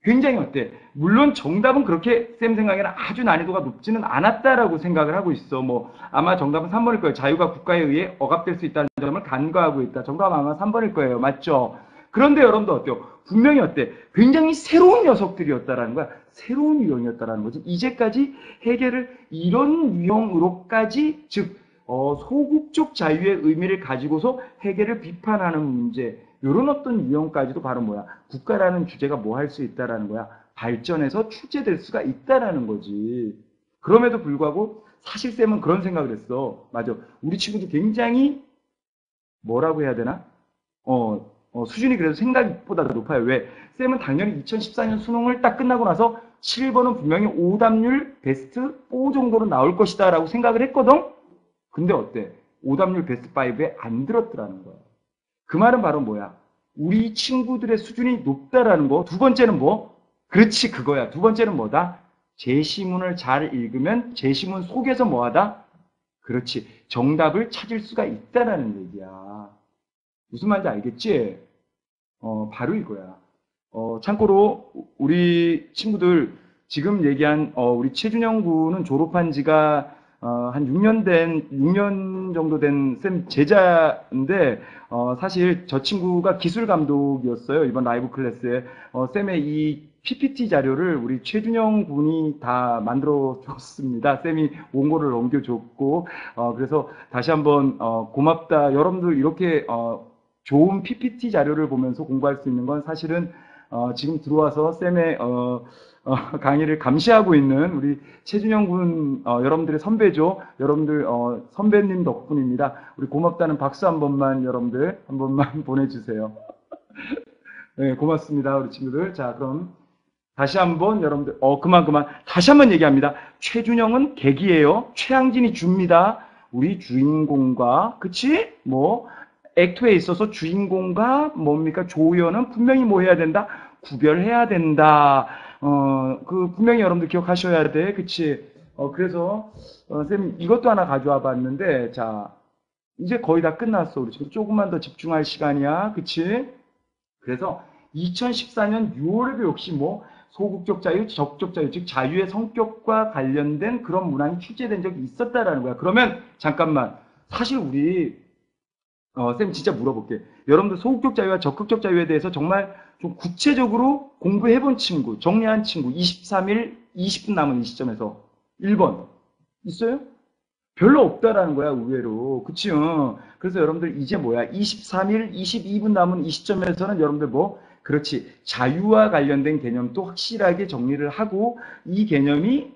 굉장히 어때? 물론 정답은 그렇게 쌤 생각에는 아주 난이도가 높지는 않았다라고 생각을 하고 있어. 뭐 아마 정답은 3번일 거예요. 자유가 국가에 의해 억압될 수 있다는 점을 간과하고 있다. 정답은 아마 3번일 거예요. 맞죠? 그런데 여러분도 어때요? 분명히 어때? 굉장히 새로운 녀석들이었다라는 거야. 새로운 유형이었다라는 거지. 이제까지 해결을 이런 유형으로까지 즉 소극적 자유의 의미를 가지고서 해결을 비판하는 문제 이런 어떤 유형까지도 바로 뭐야? 국가라는 주제가 뭐 할 수 있다라는 거야. 발전해서 출제될 수가 있다라는 거지. 그럼에도 불구하고 사실 쌤은 그런 생각을 했어. 맞아. 우리 친구도 굉장히 뭐라고 해야 되나? 수준이 그래도 생각보다 높아요. 왜? 쌤은 당연히 2014년 수능을 딱 끝나고 나서 7번은 분명히 오답률 베스트 4 정도는 나올 것이다 라고 생각을 했거든? 근데 어때? 오답률 베스트 5에 안 들었더라는 거야. 그 말은 바로 뭐야? 우리 친구들의 수준이 높다라는 거. 두 번째는 뭐? 그렇지, 그거야. 두 번째는 뭐다? 제시문을 잘 읽으면 제시문 속에서 뭐하다? 그렇지. 정답을 찾을 수가 있다라는 얘기야. 무슨 말인지 알겠지? 바로 이거야. 참고로 우리 친구들 지금 얘기한 우리 최준영 군은 졸업한 지가 한 6년 정도 된 쌤 제자인데 사실 저 친구가 기술 감독이었어요. 이번 라이브 클래스에 쌤의 이 PPT 자료를 우리 최준영 군이 다 만들어 줬습니다. 쌤이 원고를 넘겨줬고 그래서 다시 한번 고맙다. 여러분들 이렇게 좋은 PPT 자료를 보면서 공부할 수 있는 건 사실은 지금 들어와서 쌤의 강의를 감시하고 있는 우리 최준영 군 여러분들의 선배죠. 여러분들 선배님 덕분입니다. 우리 고맙다는 박수 한 번만 여러분들 한 번만 보내주세요. 네, 고맙습니다 우리 친구들. 자 그럼 다시 한번 여러분들 그만 다시 한번 얘기합니다. 최준영은 객이에요. 최양진이 주입니다. 우리 주인공과 그치? 뭐 액토에 있어서 주인공과 뭡니까 조연은 분명히 뭐 해야 된다? 구별해야 된다. 분명히 여러분들 기억하셔야 돼. 그치? 그래서, 쌤, 이것도 하나 가져와 봤는데, 자, 이제 거의 다 끝났어. 우리 지금 조금만 더 집중할 시간이야. 그치? 그래서 2014년 6월에도 역시 뭐, 소극적 자유, 적적 자유, 즉 자유의 성격과 관련된 그런 문항이 출제된 적이 있었다라는 거야. 그러면, 잠깐만. 사실 우리, 쌤 진짜 물어볼게. 여러분들 소극적 자유와 적극적 자유에 대해서 정말 좀 구체적으로 공부해본 친구, 정리한 친구, 23일, 20분 남은 이 시점에서 1번 있어요? 별로 없다라는 거야, 의외로. 그치? 그래서 여러분들 이제 뭐야? 23일, 22분 남은 이 시점에서는 여러분들 뭐? 그렇지. 자유와 관련된 개념도 확실하게 정리를 하고 이 개념이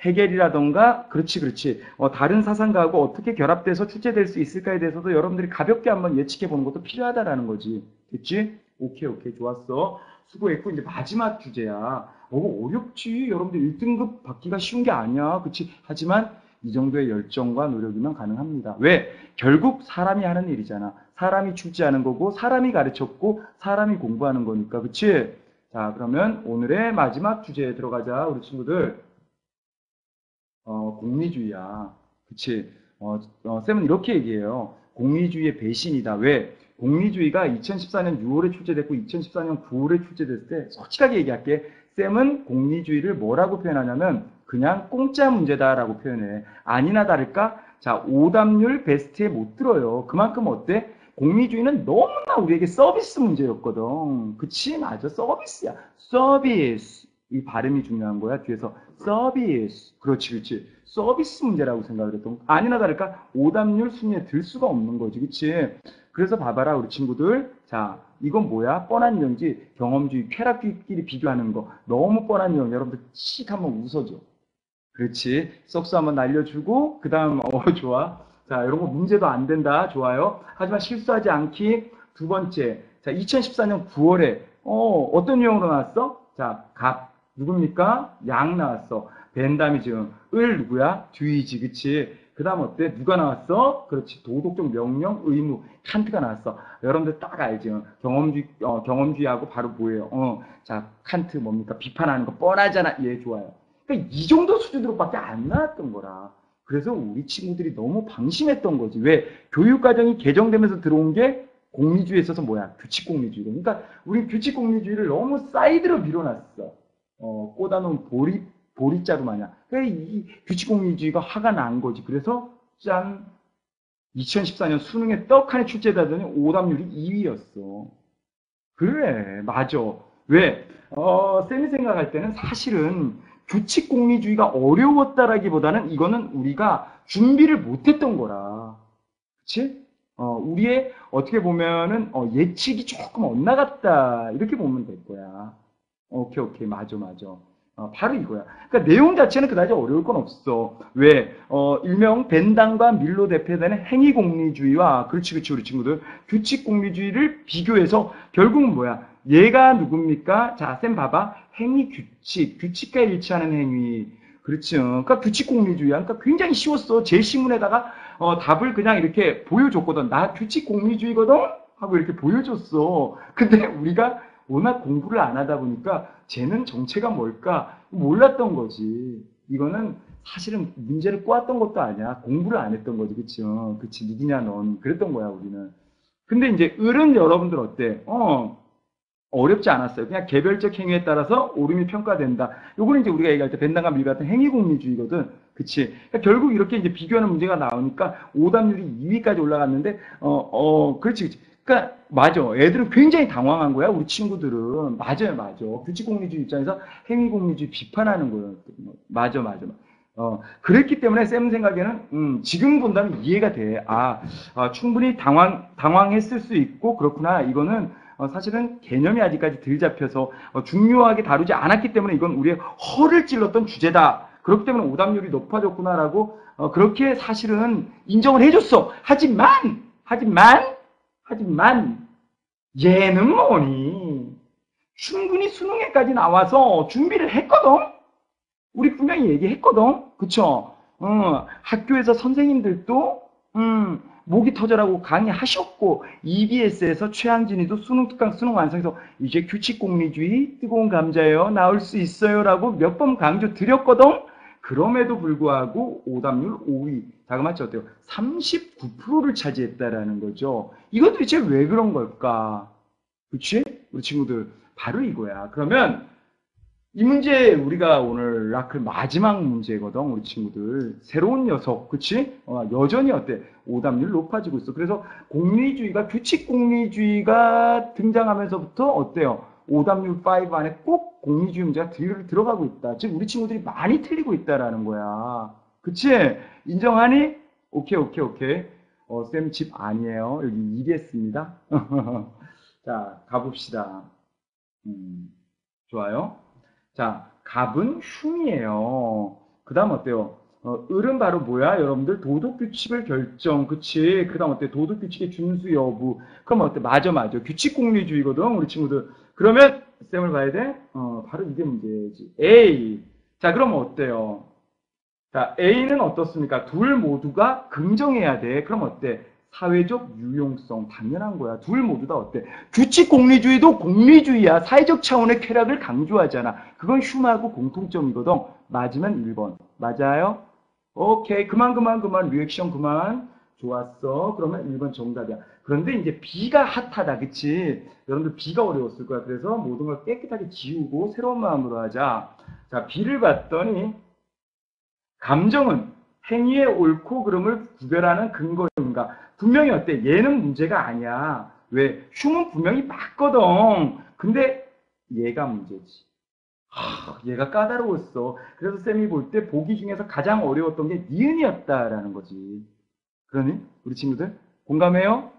해결이라던가 그렇지. 다른 사상가하고 어떻게 결합돼서 출제될 수 있을까에 대해서도 여러분들이 가볍게 한번 예측해 보는 것도 필요하다라는 거지. 됐지? 오케이, 좋았어. 수고했고 이제 마지막 주제야. 어렵지. 여러분들 1등급 받기가 쉬운 게 아니야. 그치? 하지만 이 정도의 열정과 노력이면 가능합니다. 왜? 결국 사람이 하는 일이잖아. 사람이 출제하는 거고 사람이 가르쳤고 사람이 공부하는 거니까. 그치? 자 그러면 오늘의 마지막 주제에 들어가자. 우리 친구들 공리주의야. 그치? 쌤은 이렇게 얘기해요. 공리주의의 배신이다. 왜? 공리주의가 2014년 6월에 출제됐고 2014년 9월에 출제됐을 때 솔직하게 얘기할게. 쌤은 공리주의를 뭐라고 표현하냐면 그냥 공짜 문제다라고 표현해. 아니나 다를까? 자, 오답률 베스트에 못 들어요. 그만큼 어때? 공리주의는 너무나 우리에게 서비스 문제였거든. 그치? 맞아. 서비스야. 서비스. 이 발음이 중요한 거야. 뒤에서 서비스. 그렇지. 서비스 문제라고 생각을 했던. 아니나 다를까? 오답률 순위에 들 수가 없는 거지. 그치? 그래서 봐봐라, 우리 친구들. 자, 이건 뭐야? 뻔한 유형지, 경험주의, 쾌락주의끼리 비교하는 거. 너무 뻔한 유형. 여러분들 칙 한번 웃어줘. 그렇지. 썩수 한번 날려주고, 그 다음, 좋아. 자, 이런 거 문제도 안 된다. 좋아요. 하지만 실수하지 않기. 두 번째. 자, 2014년 9월에, 어떤 유형으로 나왔어? 자, 갑. 누굽니까? 양 나왔어. 벤담이 지금, 을 누구야? 뒤이지, 그치? 그 다음 어때? 누가 나왔어? 그렇지. 도덕적 명령, 의무. 칸트가 나왔어. 여러분들 딱 알죠? 경험주의하고 바로 뭐예요? 자, 칸트 뭡니까? 비판하는 거 뻔하잖아. 예, 좋아요. 그러니까 이 정도 수준으로밖에 안 나왔던 거라. 그래서 우리 친구들이 너무 방심했던 거지. 왜? 교육과정이 개정되면서 들어온 게 공리주의에 있어서 뭐야? 규칙공리주의. 그러니까 우리 규칙공리주의를 너무 사이드로 밀어놨어. 꽂아놓은 보리자루 마냥. 그러니까 이 규칙공리주의가 화가 난 거지. 그래서 짠! 2014년 수능에 떡하니 출제되더니 오답률이 2위였어. 그래, 맞아. 왜? 쌤이 생각할 때는 사실은 규칙 공리주의가 어려웠다라기보다는 이거는 우리가 준비를 못했던 거라. 그치? 우리의 어떻게 보면은 예측이 조금 엇나갔다. 이렇게 보면 될 거야. 오케이, 오케이. 맞아, 맞아. 바로 이거야. 그러니까 내용 자체는 그다지 어려울 건 없어. 왜? 일명 벤당과 밀로 대표되는 행위공리주의와, 그렇지, 그렇지, 우리 친구들. 규칙공리주의를 비교해서 결국은 뭐야? 얘가 누굽니까? 자, 쌤 봐봐. 행위규칙, 규칙과 일치하는 행위. 그렇죠. 그러니까 규칙공리주의야. 그러니까 굉장히 쉬웠어. 제 신문에다가 답을 그냥 이렇게 보여줬거든. 나 규칙공리주의거든? 하고 이렇게 보여줬어. 근데 우리가 워낙 공부를 안 하다 보니까 쟤는 정체가 뭘까 몰랐던 거지. 이거는 사실은 문제를 꼬았던 것도 아니야. 공부를 안 했던 거지. 그치? 그치. 누구냐 넌. 그랬던 거야 우리는. 근데 이제 을은 여러분들 어때? 어렵지 않았어요. 그냥 개별적 행위에 따라서 옳음이 평가된다. 요거는 이제 우리가 얘기할 때 벤당과 밀 같은 행위공리주의거든. 그치? 그러니까 결국 이렇게 이제 비교하는 문제가 나오니까 오답률이 2위까지 올라갔는데, 그렇지, 그렇지. 그러니까 맞아. 애들은 굉장히 당황한 거야. 우리 친구들은 맞아요, 맞아. 규칙공리주의 입장에서 행위공리주의 비판하는 거예요. 맞아, 맞아. 그랬기 때문에 쌤 생각에는 지금 본다면 이해가 돼. 충분히 당황했을 수 있고 그렇구나. 이거는 사실은 개념이 아직까지 덜 잡혀서 중요하게 다루지 않았기 때문에 이건 우리의 허를 찔렀던 주제다. 그렇기 때문에 오답률이 높아졌구나라고 그렇게 사실은 인정을 해줬어. 하지만 얘는 뭐니? 충분히 수능에까지 나와서 준비를 했거든? 우리 분명히 얘기했거든? 그쵸? 학교에서 선생님들도, 목이 터져라고 강의하셨고, EBS에서 최항진이도 수능 특강 수능 완성해서 이제 규칙공리주의, 뜨거운 감자예요. 나올 수 있어요. 라고 몇 번 강조 드렸거든? 그럼에도 불구하고 오답률 5위. 자그마치 어때요? 39%를 차지했다라는 거죠. 이거 도대체 왜 그런 걸까? 그치? 우리 친구들. 바로 이거야. 그러면 이 문제 우리가 오늘 라클 마지막 문제거든. 우리 친구들. 새로운 녀석. 그치? 여전히 어때? 오답률 높아지고 있어. 그래서 공리주의가, 규칙 공리주의가 등장하면서부터 어때요? 오답률 5 안에 꼭 공리주의 문제가 들어가고 있다. 즉 우리 친구들이 많이 틀리고 있다라는 거야. 그치? 인정하니? 오케이. 쌤 집 아니에요. 여기 EBS입니다. 자, 가봅시다. 좋아요. 자, 갑은 흉이에요. 그 다음 어때요? 을은 바로 뭐야? 여러분들 도덕규칙을 결정. 그치? 그 다음 어때? 도덕규칙의 준수 여부. 그럼 어때? 맞아. 규칙공리주의거든. 우리 친구들. 그러면 쌤을 봐야 돼? 바로 이게 문제지. A. 자, 그럼 어때요? 자, A는 어떻습니까? 둘 모두가 긍정해야 돼. 그럼 어때? 사회적 유용성. 당연한 거야. 둘 모두 다 어때? 규칙 공리주의도 공리주의야. 사회적 차원의 쾌락을 강조하잖아. 그건 흉하고 공통점이거든. 맞으면 1번. 맞아요? 오케이. 그만. 리액션 그만. 좋았어. 그러면 1번 정답이야. 그런데 이제 B가 핫하다. 그치? 여러분들 B가 어려웠을 거야. 그래서 모든 걸 깨끗하게 지우고 새로운 마음으로 하자. 자, B를 봤더니 감정은 행위의 옳고 그름을 구별하는 근거인가? 분명히 어때? 얘는 문제가 아니야. 왜? 흉은 분명히 맞거든. 근데 얘가 문제지. 얘가 까다로웠어. 그래서 쌤이 볼 때 보기 중에서 가장 어려웠던 게 니은이었다라는 거지. 그러니? 우리 친구들? 공감해요?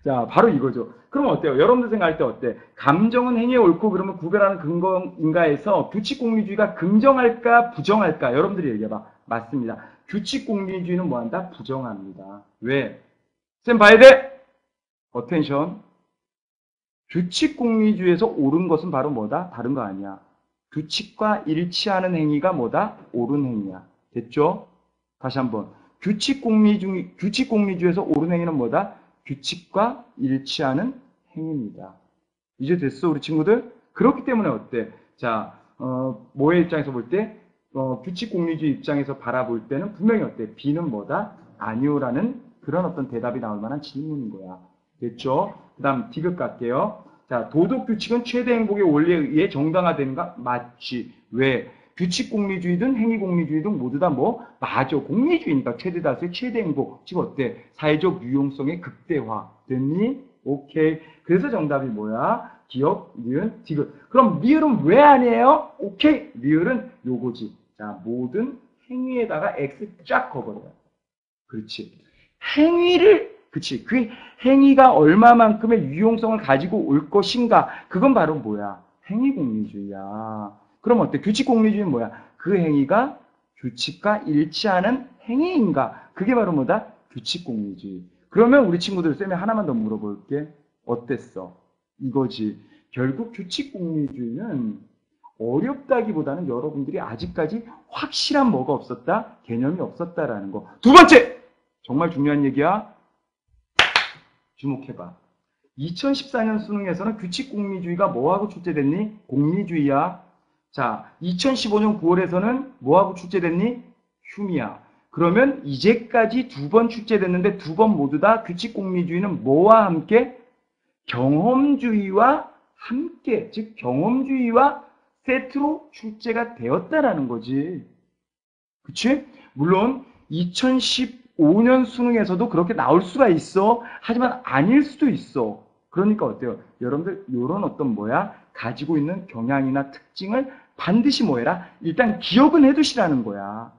자, 바로 이거죠. 그럼 어때요? 여러분들 생각할 때 어때? 감정은 행위에 옳고 그러면 구별하는 근거인가에서 규칙공리주의가 긍정할까 부정할까? 여러분들이 얘기해봐. 맞습니다. 규칙공리주의는 뭐한다? 부정합니다. 왜? 쌤 봐야 돼! 어텐션. 규칙공리주의에서 옳은 것은 바로 뭐다? 다른 거 아니야. 규칙과 일치하는 행위가 뭐다? 옳은 행위야. 됐죠? 다시 한번. 규칙공리주의에서 옳은 행위는 뭐다? 규칙과 일치하는 행위입니다. 이제 됐어, 우리 친구들? 그렇기 때문에 어때? 자, 뭐의 입장에서 볼 때? 규칙공리주의 입장에서 바라볼 때는 분명히 어때? B는 뭐다? 아니오라는 그런 어떤 대답이 나올 만한 질문인 거야. 됐죠? 그 다음 D급 갈게요. 자, 도덕규칙은 최대 행복의 원리에 의해 정당화되는가? 맞지. 왜? 규칙공리주의든 행위공리주의든 모두 다 뭐? 맞아. 공리주의니까 최대 다수의 최대 행복. 즉 어때? 사회적 유용성의 극대화. 됐니? 오케이. 그래서 정답이 뭐야? 기억, 니은, 디귿. 그럼 리을은 왜 아니에요? 오케이. 리을은 요거지. 자, 모든 행위에다가 X 쫙 거버려요. 그렇지. 행위를, 그치. 그 행위가 얼마만큼의 유용성을 가지고 올 것인가. 그건 바로 뭐야? 행위공리주의야. 그럼 어때? 규칙공리주의는 뭐야? 그 행위가 규칙과 일치하는 행위인가? 그게 바로 뭐다? 규칙공리주의. 그러면 우리 친구들 쌤이 하나만 더 물어볼게. 어땠어? 이거지. 결국 규칙공리주의는 어렵다기보다는 여러분들이 아직까지 확실한 뭐가 없었다? 개념이 없었다라는 거. 두 번째! 정말 중요한 얘기야. 주목해봐. 2014년 수능에서는 규칙공리주의가 뭐하고 출제됐니? 공리주의야. 자, 2015년 9월에서는 뭐하고 출제됐니? 흉이야. 그러면 이제까지 두 번 출제됐는데 두 번 모두 다 규칙공리주의는 뭐와 함께? 경험주의와 함께, 즉 경험주의와 세트로 출제가 되었다라는 거지. 그치? 물론 2015년 수능에서도 그렇게 나올 수가 있어. 하지만 아닐 수도 있어. 그러니까 어때요? 여러분들 이런 어떤 뭐야? 가지고 있는 경향이나 특징을 반드시 뭐해라? 일단 기억은 해두시라는 거야.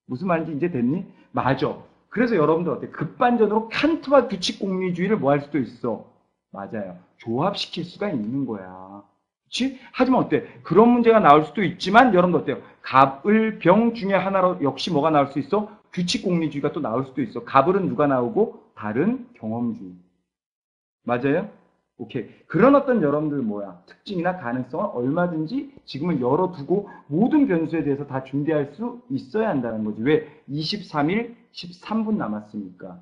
무슨 말인지 이제 됐니? 맞아. 그래서 여러분들 어때? 급반전으로 칸트와 규칙공리주의를 뭐 할 수도 있어. 맞아요. 조합시킬 수가 있는 거야. 그치? 하지만 어때? 그런 문제가 나올 수도 있지만 여러분들 어때요? 갑을 병 중에 하나로 역시 뭐가 나올 수 있어? 규칙공리주의가 또 나올 수도 있어. 갑을은 누가 나오고? 다른 경험주의. 맞아요? 오케이. 그런 어떤 여러분들 뭐야? 특징이나 가능성을 얼마든지 지금은 열어두고 모든 변수에 대해서 다 준비할 수 있어야 한다는 거지. 왜? 23일 13분 남았으니까.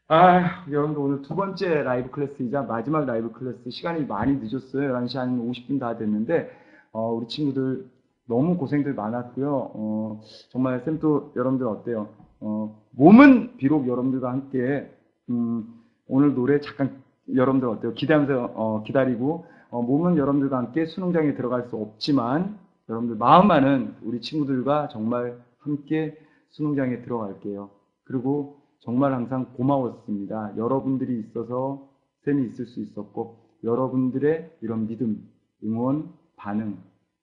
아, 여러분들 오늘 두 번째 라이브 클래스이자 마지막 라이브 클래스 시간이 많이 늦었어요. 11시 한 50분 다 됐는데 우리 친구들 너무 고생들 많았고요. 정말 쌤도 여러분들 어때요? 몸은 비록 여러분들과 함께 오늘 노래 잠깐 여러분들 어때요? 기대하면서 기다리고 몸은 여러분들과 함께 수능장에 들어갈 수 없지만 여러분들 마음만은 우리 친구들과 정말 함께 수능장에 들어갈게요. 그리고 정말 항상 고마웠습니다. 여러분들이 있어서 쌤이 있을 수 있었고 여러분들의 이런 믿음, 응원, 반응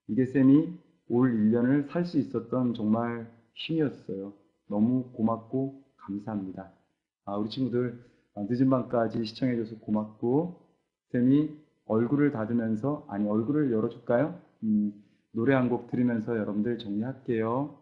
이게 쌤이 올 1년을 살 수 있었던 정말 힘이었어요. 너무 고맙고 감사합니다. 우리 친구들 늦은 밤까지 시청해줘서 고맙고 쌤이 얼굴을 닫으면서 얼굴을 열어줄까요? 노래 한 곡 들으면서 여러분들 정리할게요.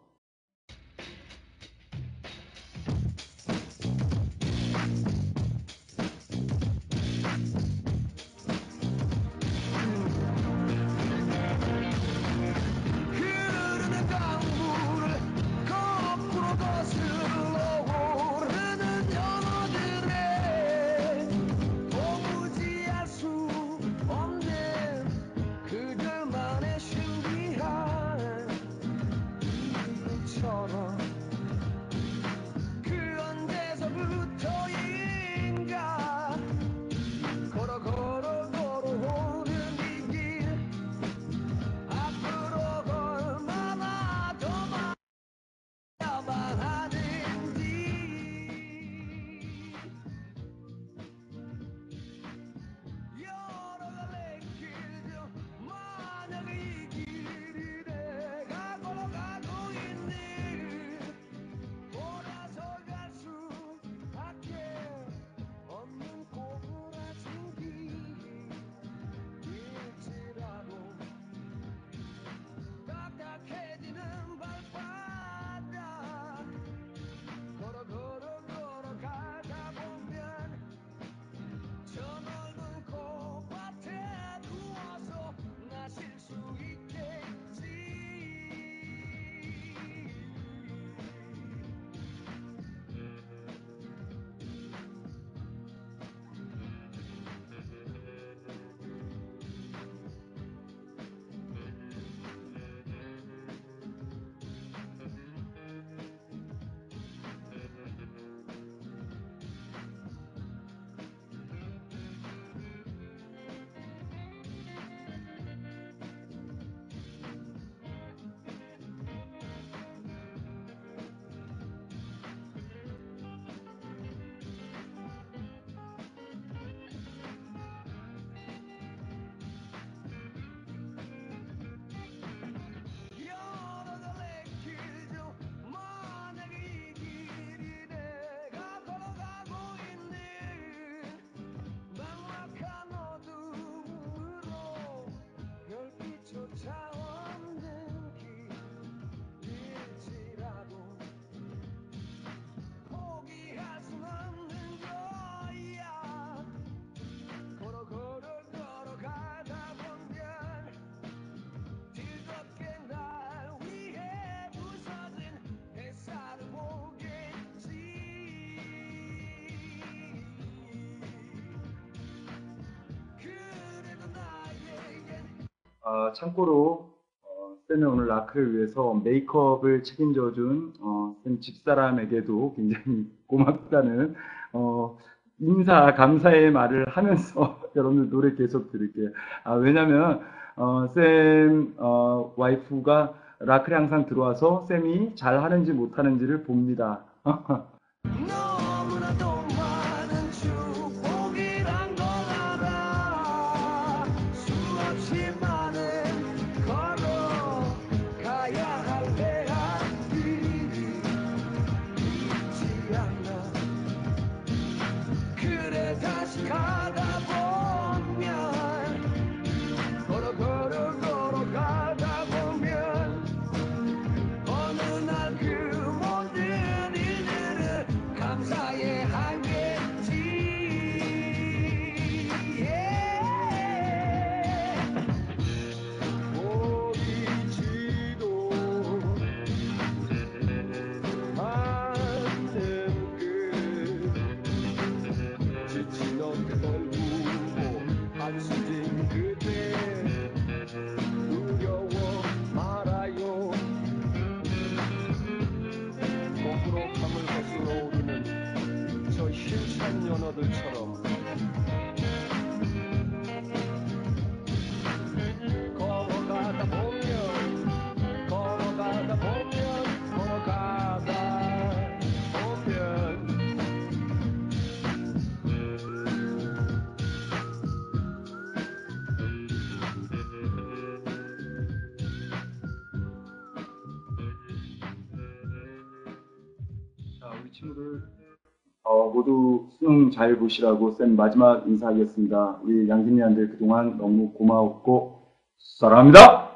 참고로 쌤이 오늘 라크를 위해서 메이크업을 책임져준 쌤 집사람에게도 굉장히 고맙다는 인사 감사의 말을 하면서 여러분들 노래 계속 들을게요. 왜냐면 쌤 와이프가 라크에 항상 들어와서 쌤이 잘 하는지 못하는지를 봅니다. 너무나도 많은 축복이란 걸 알아. 수없이 많은 걸어가야 할 내 앞길이 있지 않나. 그래 다시 가다 보면 걸어가다 보면 어느 날 그 모든 일들을 감사해 하겠지. 보이지도 않는 그 지친 어깨를 두고 한숨진 그대 두려워 말아요. 거꾸로 밤을 거슬러 오르는 저 힘찬 연어들처럼 걸어가다 보면 걸어가다 보면 걸어가다 보면 자, 우리 친구들 모두 수능 잘 보시라고 쌤 마지막 인사하겠습니다. 우리 양진이한테 그동안 너무 고마웠고 사랑합니다.